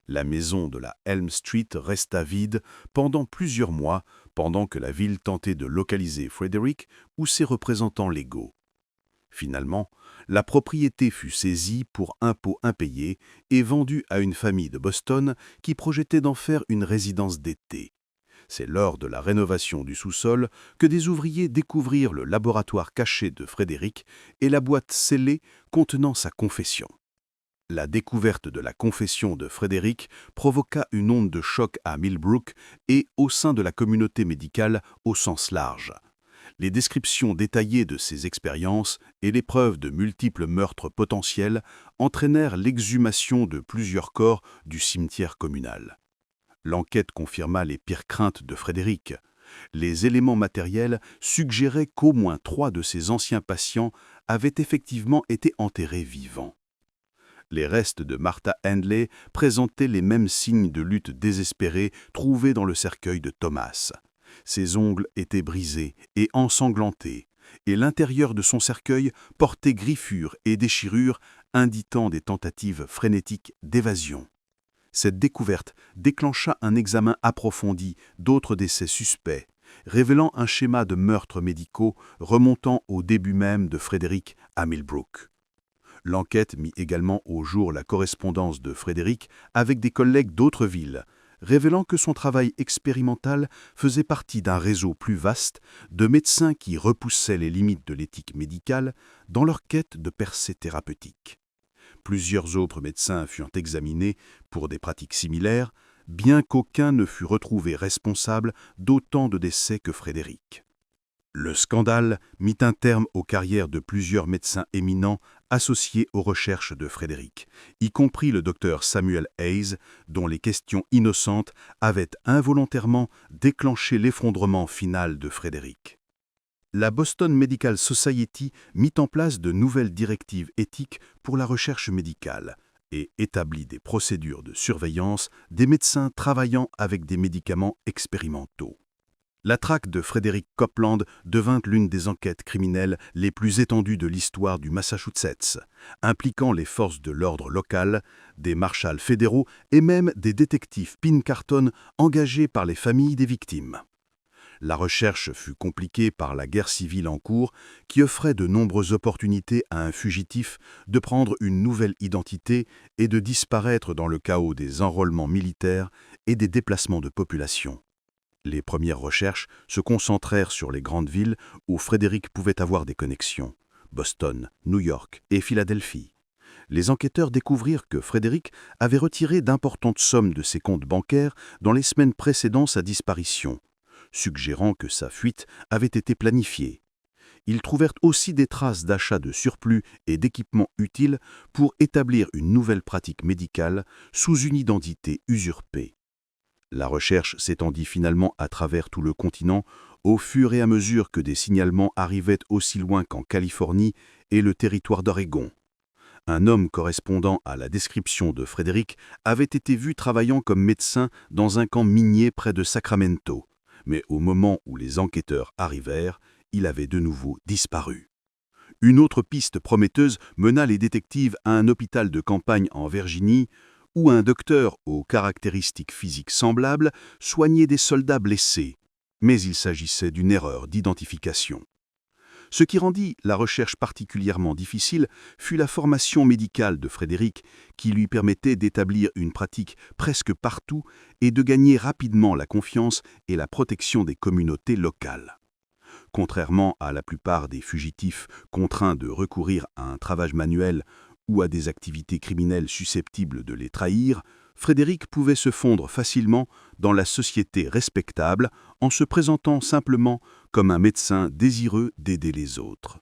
La maison de la Elm Street resta vide pendant plusieurs mois, pendant que la ville tentait de localiser Frédéric ou ses représentants légaux. Finalement, la propriété fut saisie pour impôts impayés et vendue à une famille de Boston qui projetait d'en faire une résidence d'été. C'est lors de la rénovation du sous-sol que des ouvriers découvrirent le laboratoire caché de Frédéric et la boîte scellée contenant sa confession. La découverte de la confession de Frédéric provoqua une onde de choc à Millbrook et au sein de la communauté médicale au sens large. Les descriptions détaillées de ses expériences et les preuves de multiples meurtres potentiels entraînèrent l'exhumation de plusieurs corps du cimetière communal. L'enquête confirma les pires craintes de Frédéric. Les éléments matériels suggéraient qu'au moins 3 de ses anciens patients avaient effectivement été enterrés vivants. Les restes de Martha Handley présentaient les mêmes signes de lutte désespérée trouvés dans le cercueil de Thomas. Ses ongles étaient brisés et ensanglantés, et l'intérieur de son cercueil portait griffures et déchirures indiquant des tentatives frénétiques d'évasion. Cette découverte déclencha un examen approfondi d'autres décès suspects, révélant un schéma de meurtres médicaux remontant au début même de Frédéric à Millbrook. L'enquête mit également au jour la correspondance de Frédéric avec des collègues d'autres villes, révélant que son travail expérimental faisait partie d'un réseau plus vaste de médecins qui repoussaient les limites de l'éthique médicale dans leur quête de percées thérapeutiques. Plusieurs autres médecins furent examinés pour des pratiques similaires, bien qu'aucun ne fût retrouvé responsable d'autant de décès que Frédéric. Le scandale mit un terme aux carrières de plusieurs médecins éminents associés aux recherches de Frédéric, y compris le docteur Samuel Hayes, dont les questions innocentes avaient involontairement déclenché l'effondrement final de Frédéric. La Boston Medical Society mit en place de nouvelles directives éthiques pour la recherche médicale et établit des procédures de surveillance des médecins travaillant avec des médicaments expérimentaux. La traque de Frédéric Copeland devint l'une des enquêtes criminelles les plus étendues de l'histoire du Massachusetts, impliquant les forces de l'ordre local, des marshals fédéraux et même des détectives Pinkerton engagés par les familles des victimes. La recherche fut compliquée par la guerre civile en cours qui offrait de nombreuses opportunités à un fugitif de prendre une nouvelle identité et de disparaître dans le chaos des enrôlements militaires et des déplacements de population. Les premières recherches se concentrèrent sur les grandes villes où Frédéric pouvait avoir des connexions, Boston, New York et Philadelphie. Les enquêteurs découvrirent que Frédéric avait retiré d'importantes sommes de ses comptes bancaires dans les semaines précédant sa disparition, suggérant que sa fuite avait été planifiée. Ils trouvèrent aussi des traces d'achats de surplus et d'équipements utiles pour établir une nouvelle pratique médicale sous une identité usurpée. La recherche s'étendit finalement à travers tout le continent au fur et à mesure que des signalements arrivaient aussi loin qu'en Californie et le territoire d'Oregon. Un homme correspondant à la description de Frédéric avait été vu travaillant comme médecin dans un camp minier près de Sacramento, mais au moment où les enquêteurs arrivèrent, il avait de nouveau disparu. Une autre piste prometteuse mena les détectives à un hôpital de campagne en Virginie, où un docteur aux caractéristiques physiques semblables soignait des soldats blessés, mais il s'agissait d'une erreur d'identification. Ce qui rendit la recherche particulièrement difficile fut la formation médicale de Frédéric, qui lui permettait d'établir une pratique presque partout et de gagner rapidement la confiance et la protection des communautés locales. Contrairement à la plupart des fugitifs contraints de recourir à un travail manuel ou à des activités criminelles susceptibles de les trahir, Frédéric pouvait se fondre facilement dans la société respectable en se présentant simplement comme un médecin désireux d'aider les autres.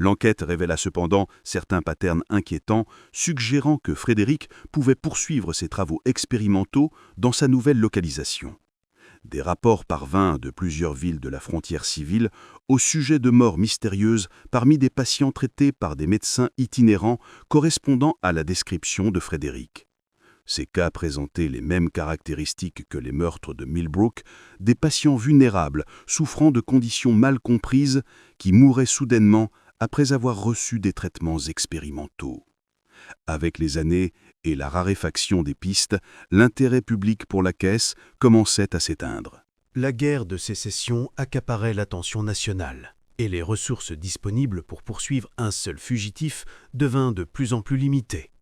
L'enquête révéla cependant certains patterns inquiétants, suggérant que Frédéric pouvait poursuivre ses travaux expérimentaux dans sa nouvelle localisation. Des rapports parvinrent de plusieurs villes de la frontière civile au sujet de morts mystérieuses parmi des patients traités par des médecins itinérants correspondant à la description de Frédéric. Ces cas présentaient les mêmes caractéristiques que les meurtres de Millbrook, des patients vulnérables souffrant de conditions mal comprises qui mouraient soudainement après avoir reçu des traitements expérimentaux. Avec les années et la raréfaction des pistes, l'intérêt public pour la caisse commençait à s'éteindre. La guerre de sécession accaparait l'attention nationale, et les ressources disponibles pour poursuivre un seul fugitif devinrent de plus en plus limitées.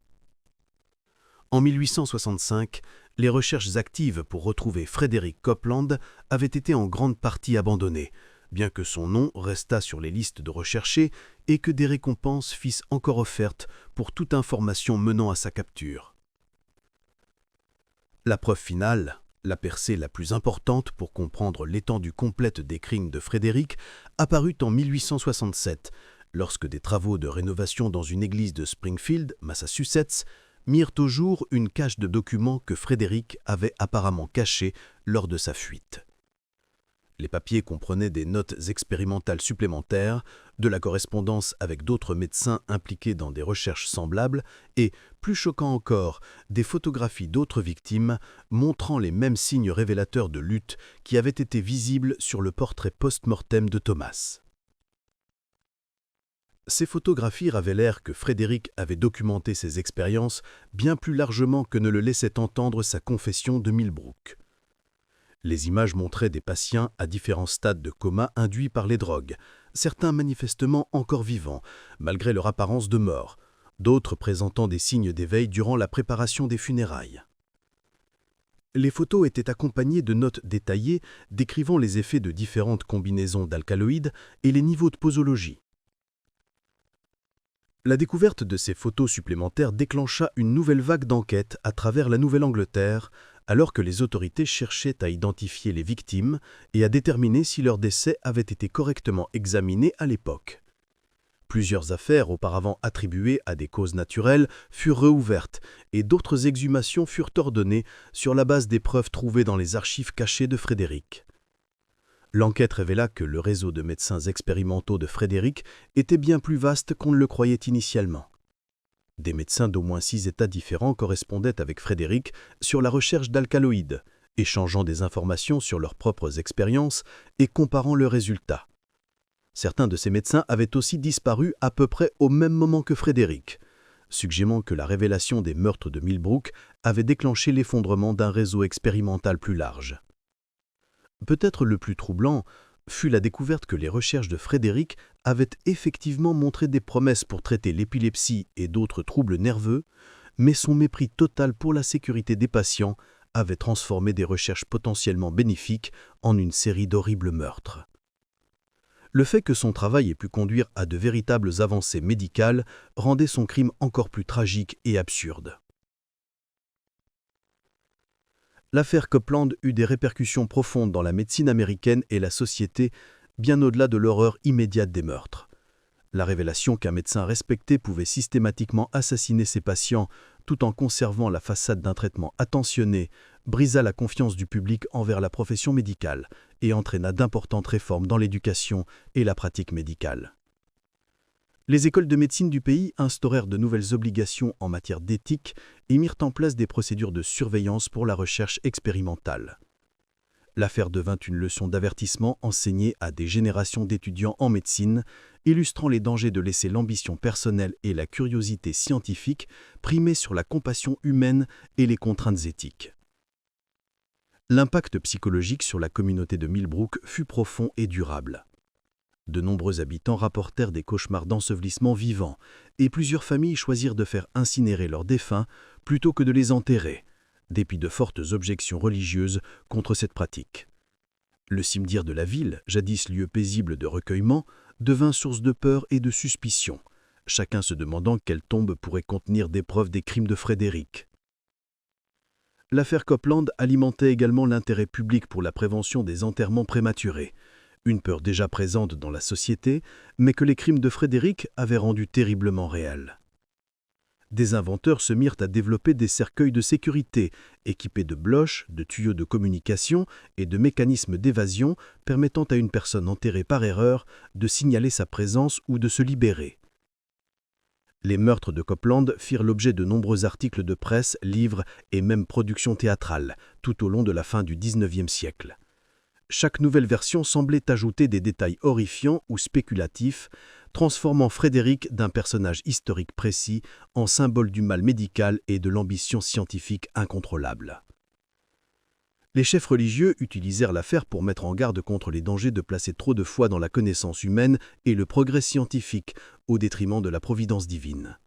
En 1865, les recherches actives pour retrouver Frédéric Copeland avaient été en grande partie abandonnées, bien que son nom restât sur les listes de recherchés et que des récompenses fissent encore offertes pour toute information menant à sa capture. La preuve finale, la percée la plus importante pour comprendre l'étendue complète des crimes de Frédéric, apparut en 1867, lorsque des travaux de rénovation dans une église de Springfield, Massachusetts, mirent au jour une cache de documents que Frédéric avait apparemment cachés lors de sa fuite. Les papiers comprenaient des notes expérimentales supplémentaires, de la correspondance avec d'autres médecins impliqués dans des recherches semblables et, plus choquant encore, des photographies d'autres victimes montrant les mêmes signes révélateurs de lutte qui avaient été visibles sur le portrait post-mortem de Thomas. Ces photographies révélèrent que Frédéric avait documenté ses expériences bien plus largement que ne le laissait entendre sa confession de Millbrook. Les images montraient des patients à différents stades de coma induits par les drogues, certains manifestement encore vivants, malgré leur apparence de mort, d'autres présentant des signes d'éveil durant la préparation des funérailles. Les photos étaient accompagnées de notes détaillées décrivant les effets de différentes combinaisons d'alcaloïdes et les niveaux de posologie. La découverte de ces photos supplémentaires déclencha une nouvelle vague d'enquête à travers la Nouvelle-Angleterre, alors que les autorités cherchaient à identifier les victimes et à déterminer si leur décès avait été correctement examiné à l'époque. Plusieurs affaires auparavant attribuées à des causes naturelles furent réouvertes et d'autres exhumations furent ordonnées sur la base des preuves trouvées dans les archives cachées de Frédéric. L'enquête révéla que le réseau de médecins expérimentaux de Frédéric était bien plus vaste qu'on ne le croyait initialement. Des médecins d'au moins 6 États différents correspondaient avec Frédéric sur la recherche d'alcaloïdes, échangeant des informations sur leurs propres expériences et comparant leurs résultats. Certains de ces médecins avaient aussi disparu à peu près au même moment que Frédéric, suggérant que la révélation des meurtres de Millbrook avait déclenché l'effondrement d'un réseau expérimental plus large. Peut-être le plus troublant fut la découverte que les recherches de Frédéric avaient effectivement montré des promesses pour traiter l'épilepsie et d'autres troubles nerveux, mais son mépris total pour la sécurité des patients avait transformé des recherches potentiellement bénéfiques en une série d'horribles meurtres. Le fait que son travail ait pu conduire à de véritables avancées médicales rendait son crime encore plus tragique et absurde. L'affaire Copeland eut des répercussions profondes dans la médecine américaine et la société, bien au-delà de l'horreur immédiate des meurtres. La révélation qu'un médecin respecté pouvait systématiquement assassiner ses patients tout en conservant la façade d'un traitement attentionné brisa la confiance du public envers la profession médicale et entraîna d'importantes réformes dans l'éducation et la pratique médicale. Les écoles de médecine du pays instaurèrent de nouvelles obligations en matière d'éthique et mirent en place des procédures de surveillance pour la recherche expérimentale. L'affaire devint une leçon d'avertissement enseignée à des générations d'étudiants en médecine, illustrant les dangers de laisser l'ambition personnelle et la curiosité scientifique primer sur la compassion humaine et les contraintes éthiques. L'impact psychologique sur la communauté de Millbrook fut profond et durable. De nombreux habitants rapportèrent des cauchemars d'ensevelissement vivant, et plusieurs familles choisirent de faire incinérer leurs défunts plutôt que de les enterrer, dépit de fortes objections religieuses contre cette pratique. Le cimetière de la ville, jadis lieu paisible de recueillement, devint source de peur et de suspicion, chacun se demandant quelle tombe pourrait contenir des preuves des crimes de Frédéric. L'affaire Copeland alimentait également l'intérêt public pour la prévention des enterrements prématurés, une peur déjà présente dans la société, mais que les crimes de Frédéric avaient rendue terriblement réelle. Des inventeurs se mirent à développer des cercueils de sécurité, équipés de bloches, de tuyaux de communication et de mécanismes d'évasion permettant à une personne enterrée par erreur de signaler sa présence ou de se libérer. Les meurtres de Copeland firent l'objet de nombreux articles de presse, livres et même productions théâtrales, tout au long de la fin du XIXe siècle. Chaque nouvelle version semblait ajouter des détails horrifiants ou spéculatifs, transformant Frédéric d'un personnage historique précis en symbole du mal médical et de l'ambition scientifique incontrôlable. Les chefs religieux utilisèrent l'affaire pour mettre en garde contre les dangers de placer trop de foi dans la connaissance humaine et le progrès scientifique, au détriment de la providence divine.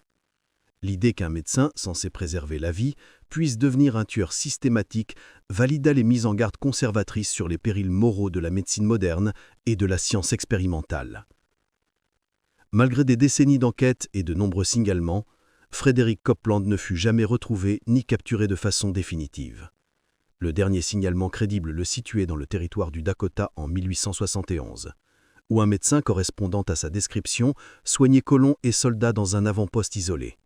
L'idée qu'un médecin, censé préserver la vie, puisse devenir un tueur systématique valida les mises en garde conservatrices sur les périls moraux de la médecine moderne et de la science expérimentale. Malgré des décennies d'enquête et de nombreux signalements, Frédéric Copeland ne fut jamais retrouvé ni capturé de façon définitive. Le dernier signalement crédible le situait dans le territoire du Dakota en 1871, où un médecin correspondant à sa description soignait colons et soldats dans un avant-poste isolé.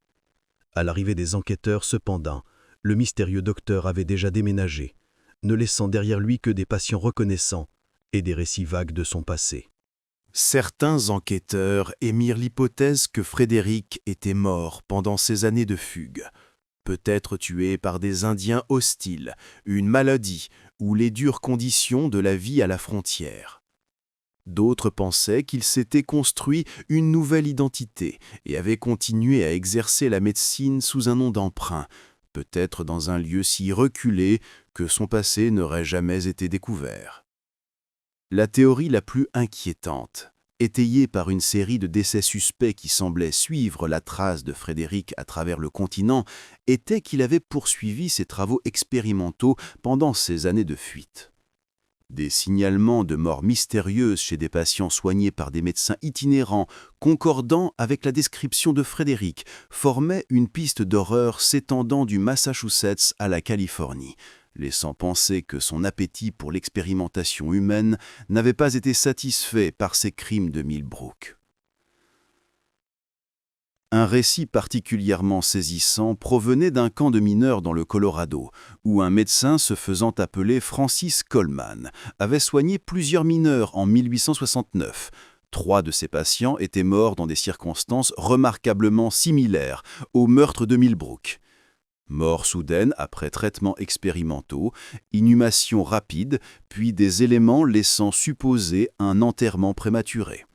À l'arrivée des enquêteurs, cependant, le mystérieux docteur avait déjà déménagé, ne laissant derrière lui que des patients reconnaissants et des récits vagues de son passé. Certains enquêteurs émirent l'hypothèse que Frédéric était mort pendant ses années de fugue, peut-être tué par des Indiens hostiles, une maladie ou les dures conditions de la vie à la frontière. D'autres pensaient qu'il s'était construit une nouvelle identité et avait continué à exercer la médecine sous un nom d'emprunt, peut-être dans un lieu si reculé que son passé n'aurait jamais été découvert. La théorie la plus inquiétante, étayée par une série de décès suspects qui semblaient suivre la trace de Frédéric à travers le continent, était qu'il avait poursuivi ses travaux expérimentaux pendant ces années de fuite. Des signalements de morts mystérieuses chez des patients soignés par des médecins itinérants, concordant avec la description de Frédéric, formaient une piste d'horreur s'étendant du Massachusetts à la Californie, laissant penser que son appétit pour l'expérimentation humaine n'avait pas été satisfait par ses crimes de Millbrook. Un récit particulièrement saisissant provenait d'un camp de mineurs dans le Colorado, où un médecin se faisant appeler Francis Coleman avait soigné plusieurs mineurs en 1869. 3 de ses patients étaient morts dans des circonstances remarquablement similaires au meurtre de Millbrook. Mort soudaine après traitements expérimentaux, inhumation rapide, puis des éléments laissant supposer un enterrement prématuré.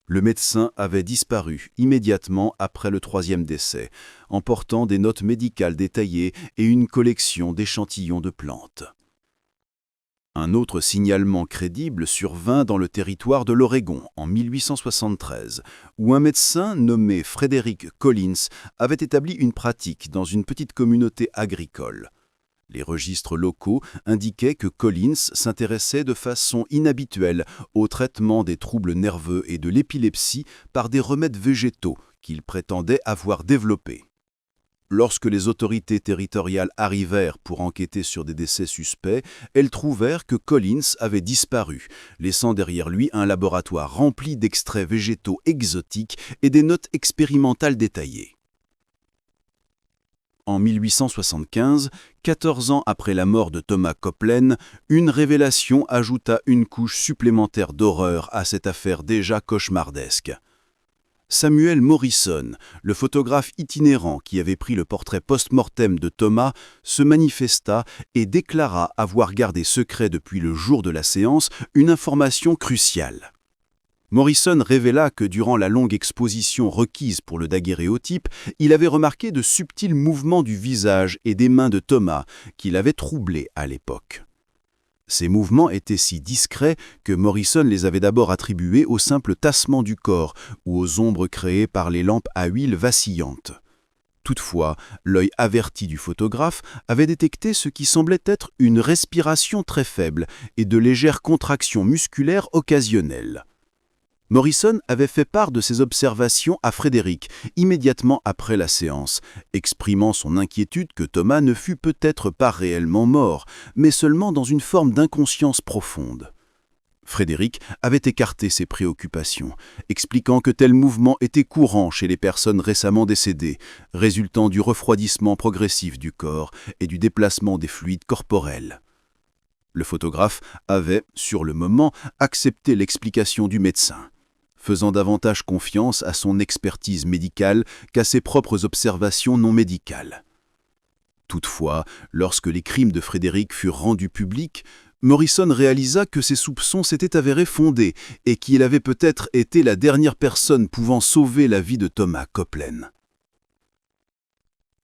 Le médecin avait disparu immédiatement après le 3e décès, emportant des notes médicales détaillées et une collection d'échantillons de plantes. Un autre signalement crédible survint dans le territoire de l'Oregon en 1873, où un médecin nommé Frederick Collins avait établi une pratique dans une petite communauté agricole. Les registres locaux indiquaient que Collins s'intéressait de façon inhabituelle au traitement des troubles nerveux et de l'épilepsie par des remèdes végétaux qu'il prétendait avoir développés. Lorsque les autorités territoriales arrivèrent pour enquêter sur des décès suspects, elles trouvèrent que Collins avait disparu, laissant derrière lui un laboratoire rempli d'extraits végétaux exotiques et des notes expérimentales détaillées. En 1875, 14 ans après la mort de Thomas Copeland, une révélation ajouta une couche supplémentaire d'horreur à cette affaire déjà cauchemardesque. Samuel Morrison, le photographe itinérant qui avait pris le portrait post-mortem de Thomas, se manifesta et déclara avoir gardé secret depuis le jour de la séance une information cruciale. Morrison révéla que durant la longue exposition requise pour le daguerréotype, il avait remarqué de subtils mouvements du visage et des mains de Thomas qui l'avaient troublé à l'époque. Ces mouvements étaient si discrets que Morrison les avait d'abord attribués au simple tassement du corps ou aux ombres créées par les lampes à huile vacillantes. Toutefois, l'œil averti du photographe avait détecté ce qui semblait être une respiration très faible et de légères contractions musculaires occasionnelles. Morrison avait fait part de ses observations à Frédéric immédiatement après la séance, exprimant son inquiétude que Thomas ne fût peut-être pas réellement mort, mais seulement dans une forme d'inconscience profonde. Frédéric avait écarté ses préoccupations, expliquant que tel mouvement était courant chez les personnes récemment décédées, résultant du refroidissement progressif du corps et du déplacement des fluides corporels. Le photographe avait, sur le moment, accepté l'explication du médecin, faisant davantage confiance à son expertise médicale qu'à ses propres observations non médicales. Toutefois, lorsque les crimes de Frédéric furent rendus publics, Morrison réalisa que ses soupçons s'étaient avérés fondés et qu'il avait peut-être été la dernière personne pouvant sauver la vie de Thomas Copeland.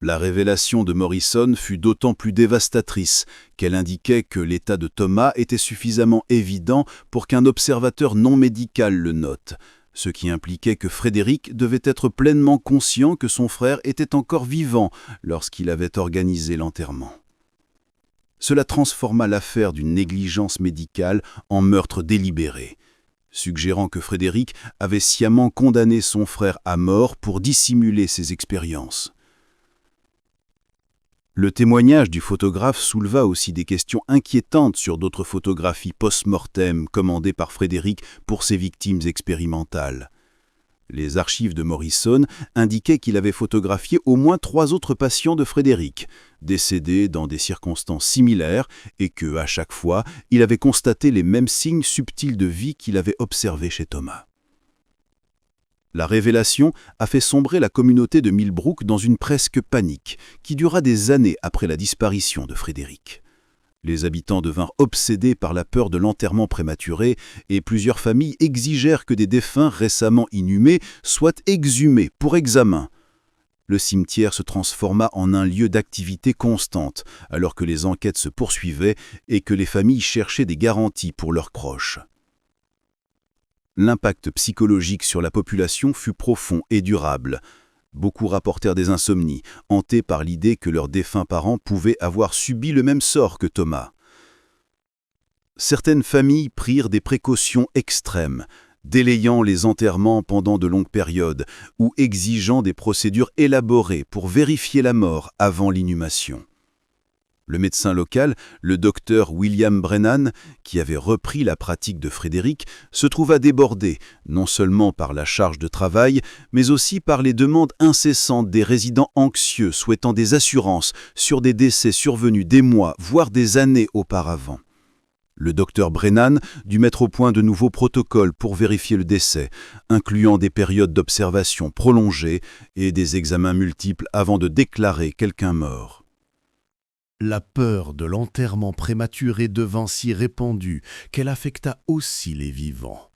La révélation de Morrison fut d'autant plus dévastatrice qu'elle indiquait que l'état de Thomas était suffisamment évident pour qu'un observateur non médical le note, ce qui impliquait que Frédéric devait être pleinement conscient que son frère était encore vivant lorsqu'il avait organisé l'enterrement. Cela transforma l'affaire d'une négligence médicale en meurtre délibéré, suggérant que Frédéric avait sciemment condamné son frère à mort pour dissimuler ses expériences. Le témoignage du photographe souleva aussi des questions inquiétantes sur d'autres photographies post-mortem commandées par Frédéric pour ses victimes expérimentales. Les archives de Morrison indiquaient qu'il avait photographié au moins 3 autres patients de Frédéric, décédés dans des circonstances similaires, et que, à chaque fois, il avait constaté les mêmes signes subtils de vie qu'il avait observés chez Thomas. La révélation a fait sombrer la communauté de Millbrook dans une presque panique, qui dura des années après la disparition de Frédéric. Les habitants devinrent obsédés par la peur de l'enterrement prématuré et plusieurs familles exigèrent que des défunts récemment inhumés soient exhumés pour examen. Le cimetière se transforma en un lieu d'activité constante, alors que les enquêtes se poursuivaient et que les familles cherchaient des garanties pour leurs proches. L'impact psychologique sur la population fut profond et durable. Beaucoup rapportèrent des insomnies, hantés par l'idée que leurs défunts parents pouvaient avoir subi le même sort que Thomas. Certaines familles prirent des précautions extrêmes, délayant les enterrements pendant de longues périodes ou exigeant des procédures élaborées pour vérifier la mort avant l'inhumation. Le médecin local, le docteur William Brennan, qui avait repris la pratique de Frédéric, se trouva débordé, non seulement par la charge de travail, mais aussi par les demandes incessantes des résidents anxieux souhaitant des assurances sur des décès survenus des mois, voire des années auparavant. Le docteur Brennan dut mettre au point de nouveaux protocoles pour vérifier le décès, incluant des périodes d'observation prolongées et des examens multiples avant de déclarer quelqu'un mort. La peur de l'enterrement prématuré devint si répandue qu'elle affecta aussi les vivants.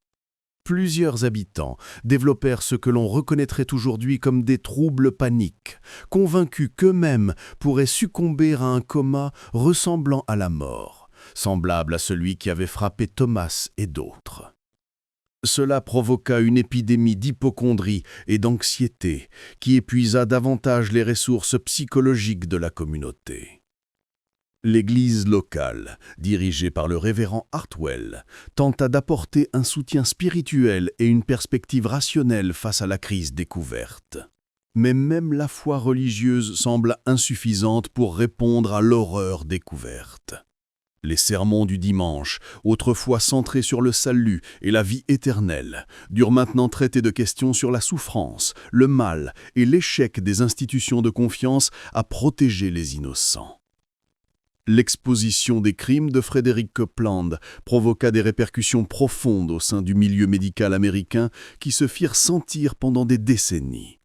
Plusieurs habitants développèrent ce que l'on reconnaîtrait aujourd'hui comme des troubles paniques, convaincus qu'eux-mêmes pourraient succomber à un coma ressemblant à la mort, semblable à celui qui avait frappé Thomas et d'autres. Cela provoqua une épidémie d'hypocondrie et d'anxiété qui épuisa davantage les ressources psychologiques de la communauté. L'Église locale, dirigée par le révérend Hartwell, tenta d'apporter un soutien spirituel et une perspective rationnelle face à la crise découverte. Mais même la foi religieuse semble insuffisante pour répondre à l'horreur découverte. Les sermons du dimanche, autrefois centrés sur le salut et la vie éternelle, durent maintenant traiter de questions sur la souffrance, le mal et l'échec des institutions de confiance à protéger les innocents. L'exposition des crimes de Frédéric Copeland provoqua des répercussions profondes au sein du milieu médical américain qui se firent sentir pendant des décennies.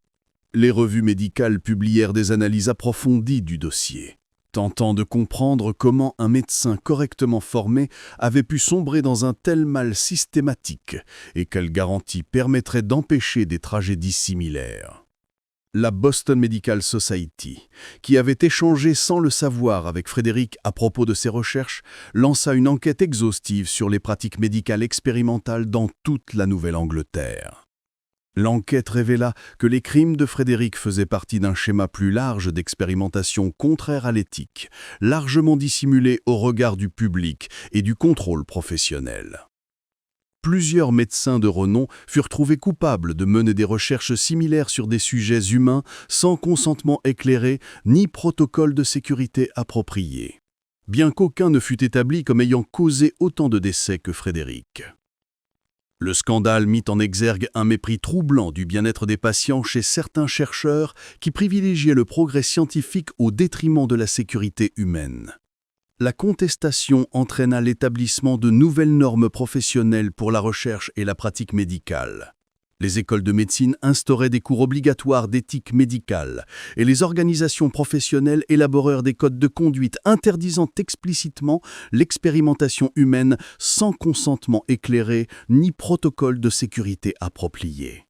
Les revues médicales publièrent des analyses approfondies du dossier, tentant de comprendre comment un médecin correctement formé avait pu sombrer dans un tel mal systématique et quelles garanties permettraient d'empêcher des tragédies similaires. La Boston Medical Society, qui avait échangé sans le savoir avec Frédéric à propos de ses recherches, lança une enquête exhaustive sur les pratiques médicales expérimentales dans toute la Nouvelle-Angleterre. L'enquête révéla que les crimes de Frédéric faisaient partie d'un schéma plus large d'expérimentation contraire à l'éthique, largement dissimulé au regard du public et du contrôle professionnel. Plusieurs médecins de renom furent trouvés coupables de mener des recherches similaires sur des sujets humains sans consentement éclairé ni protocole de sécurité approprié. bien qu'aucun ne fût établi comme ayant causé autant de décès que Frédéric. Le scandale mit en exergue un mépris troublant du bien-être des patients chez certains chercheurs qui privilégiaient le progrès scientifique au détriment de la sécurité humaine. La contestation entraîna l'établissement de nouvelles normes professionnelles pour la recherche et la pratique médicale. Les écoles de médecine instauraient des cours obligatoires d'éthique médicale et les organisations professionnelles élaborèrent des codes de conduite interdisant explicitement l'expérimentation humaine sans consentement éclairé ni protocole de sécurité approprié.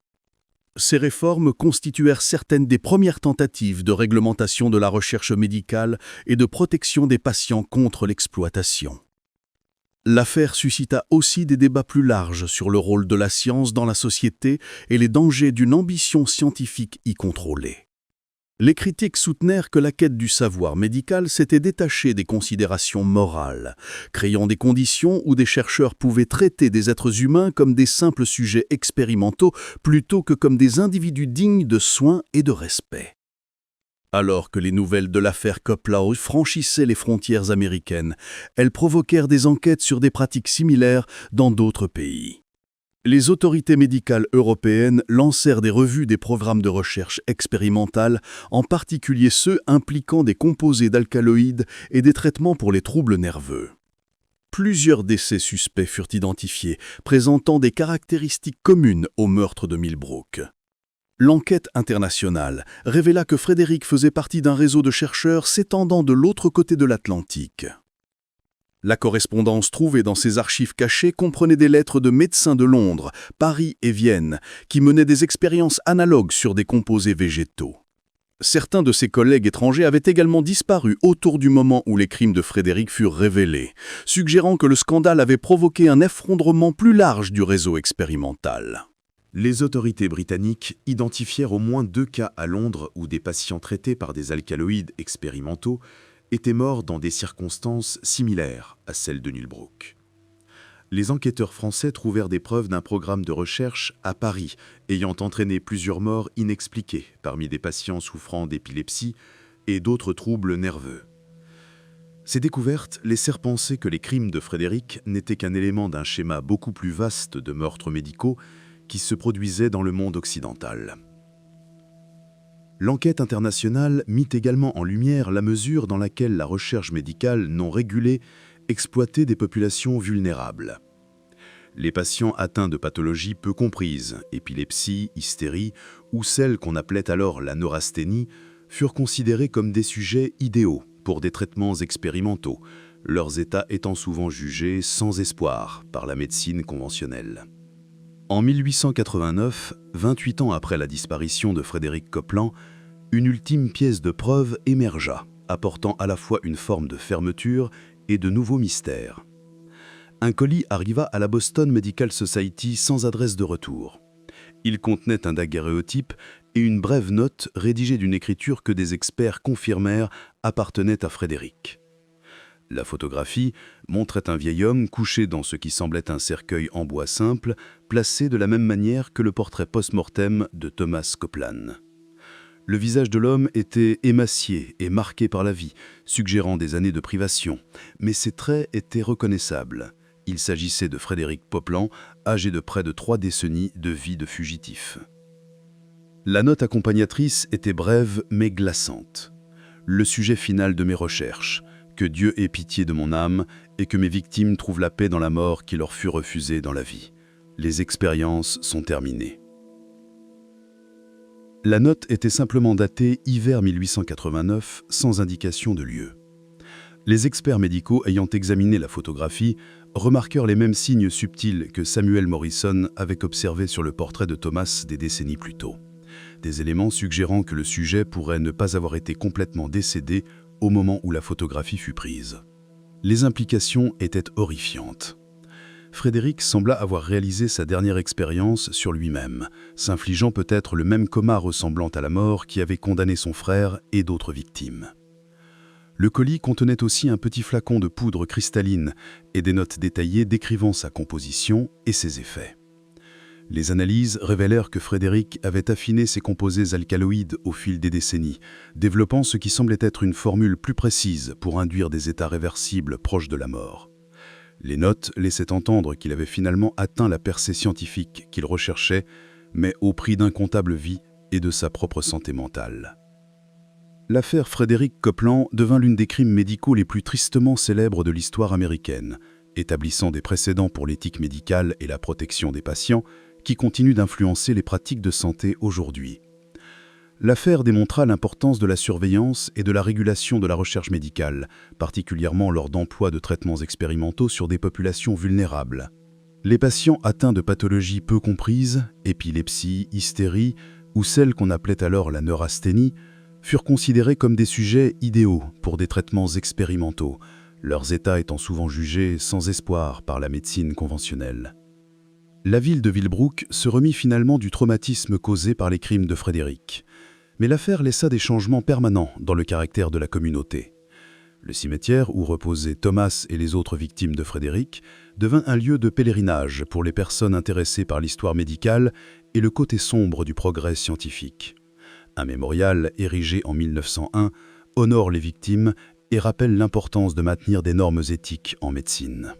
Ces réformes constituèrent certaines des premières tentatives de réglementation de la recherche médicale et de protection des patients contre l'exploitation. L'affaire suscita aussi des débats plus larges sur le rôle de la science dans la société et les dangers d'une ambition scientifique y contrôlée. Les critiques soutenèrent que la quête du savoir médical s'était détachée des considérations morales, créant des conditions où des chercheurs pouvaient traiter des êtres humains comme des simples sujets expérimentaux plutôt que comme des individus dignes de soins et de respect. Alors que les nouvelles de l'affaire Koplow franchissaient les frontières américaines, elles provoquèrent des enquêtes sur des pratiques similaires dans d'autres pays. Les autorités médicales européennes lancèrent des revues des programmes de recherche expérimentale, en particulier ceux impliquant des composés d'alcaloïdes et des traitements pour les troubles nerveux. Plusieurs décès suspects furent identifiés, présentant des caractéristiques communes au meurtre de Millbrook. L'enquête internationale révéla que Frédéric faisait partie d'un réseau de chercheurs s'étendant de l'autre côté de l'Atlantique. La correspondance trouvée dans ces archives cachées comprenait des lettres de médecins de Londres, Paris et Vienne, qui menaient des expériences analogues sur des composés végétaux. Certains de ses collègues étrangers avaient également disparu autour du moment où les crimes de Frédéric furent révélés, suggérant que le scandale avait provoqué un effondrement plus large du réseau expérimental. Les autorités britanniques identifièrent au moins 2 cas à Londres où des patients traités par des alcaloïdes expérimentaux étaient morts dans des circonstances similaires à celles de Millbrook. Les enquêteurs français trouvèrent des preuves d'un programme de recherche à Paris ayant entraîné plusieurs morts inexpliquées parmi des patients souffrant d'épilepsie et d'autres troubles nerveux. Ces découvertes laissèrent penser que les crimes de Frédéric n'étaient qu'un élément d'un schéma beaucoup plus vaste de meurtres médicaux qui se produisait dans le monde occidental. L'enquête internationale mit également en lumière la mesure dans laquelle la recherche médicale non régulée exploitait des populations vulnérables. Les patients atteints de pathologies peu comprises, épilepsie, hystérie ou celle qu'on appelait alors la neurasthénie, furent considérés comme des sujets idéaux pour des traitements expérimentaux, leurs états étant souvent jugés sans espoir par la médecine conventionnelle. En 1889, 28 ans après la disparition de Frédéric Koplan, une ultime pièce de preuve émergea, apportant à la fois une forme de fermeture et de nouveaux mystères. Un colis arriva à la Boston Medical Society sans adresse de retour. Il contenait un daguerréotype et une brève note rédigée d'une écriture que des experts confirmèrent appartenait à Frédéric. La photographie montrait un vieil homme couché dans ce qui semblait un cercueil en bois simple, placé de la même manière que le portrait post-mortem de Thomas Copland. Le visage de l'homme était émacié et marqué par la vie, suggérant des années de privation, mais ses traits étaient reconnaissables. Il s'agissait de Frédéric Poplan, âgé de près de 3 décennies de vie de fugitif. La note accompagnatrice était brève mais glaçante. Le sujet final de mes recherches, que Dieu ait pitié de mon âme et que mes victimes trouvent la paix dans la mort qui leur fut refusée dans la vie. Les expériences sont terminées. La note était simplement datée hiver 1889, sans indication de lieu. Les experts médicaux ayant examiné la photographie remarquèrent les mêmes signes subtils que Samuel Morrison avait observés sur le portrait de Thomas des décennies plus tôt. Des éléments suggérant que le sujet pourrait ne pas avoir été complètement décédé au moment où la photographie fut prise. Les implications étaient horrifiantes. Frédéric sembla avoir réalisé sa dernière expérience sur lui-même, s'infligeant peut-être le même coma ressemblant à la mort qui avait condamné son frère et d'autres victimes. Le colis contenait aussi un petit flacon de poudre cristalline et des notes détaillées décrivant sa composition et ses effets. Les analyses révélèrent que Frédéric avait affiné ses composés alcaloïdes au fil des décennies, développant ce qui semblait être une formule plus précise pour induire des états réversibles proches de la mort. Les notes laissaient entendre qu'il avait finalement atteint la percée scientifique qu'il recherchait, mais au prix d'incomptables vies et de sa propre santé mentale. L'affaire Frédéric Copeland devint l'une des crimes médicaux les plus tristement célèbres de l'histoire américaine, établissant des précédents pour l'éthique médicale et la protection des patients, qui continuent d'influencer les pratiques de santé aujourd'hui. L'affaire démontra l'importance de la surveillance et de la régulation de la recherche médicale, particulièrement lors d'emplois de traitements expérimentaux sur des populations vulnérables. Les patients atteints de pathologies peu comprises, épilepsie, hystérie ou celle qu'on appelait alors la neurasthénie, furent considérés comme des sujets idéaux pour des traitements expérimentaux, leurs états étant souvent jugés sans espoir par la médecine conventionnelle. La ville de Willebroek se remit finalement du traumatisme causé par les crimes de Frédéric. Mais l'affaire laissa des changements permanents dans le caractère de la communauté. Le cimetière où reposaient Thomas et les autres victimes de Frédéric devint un lieu de pèlerinage pour les personnes intéressées par l'histoire médicale et le côté sombre du progrès scientifique. Un mémorial érigé en 1901 honore les victimes et rappelle l'importance de maintenir des normes éthiques en médecine.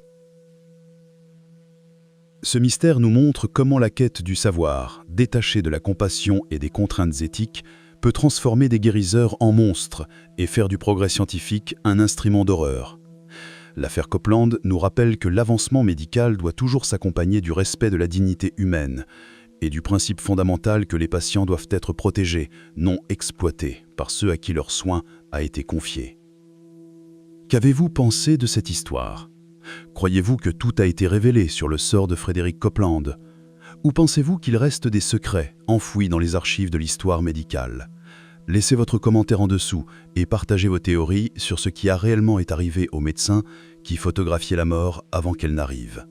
Ce mystère nous montre comment la quête du savoir, détachée de la compassion et des contraintes éthiques, peut transformer des guériseurs en monstres et faire du progrès scientifique un instrument d'horreur. L'affaire Copeland nous rappelle que l'avancement médical doit toujours s'accompagner du respect de la dignité humaine et du principe fondamental que les patients doivent être protégés, non exploités, par ceux à qui leur soin a été confié. Qu'avez-vous pensé de cette histoire ? Croyez-vous que tout a été révélé sur le sort de Frédéric Copeland ? Ou pensez-vous qu'il reste des secrets enfouis dans les archives de l'histoire médicale ? Laissez votre commentaire en dessous et partagez vos théories sur ce qui a réellement est arrivé aux médecins qui photographiaient la mort avant qu'elle n'arrive.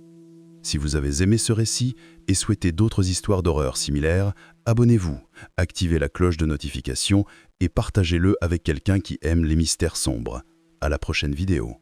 Si vous avez aimé ce récit et souhaitez d'autres histoires d'horreur similaires, abonnez-vous, activez la cloche de notification et partagez-le avec quelqu'un qui aime les mystères sombres. À la prochaine vidéo.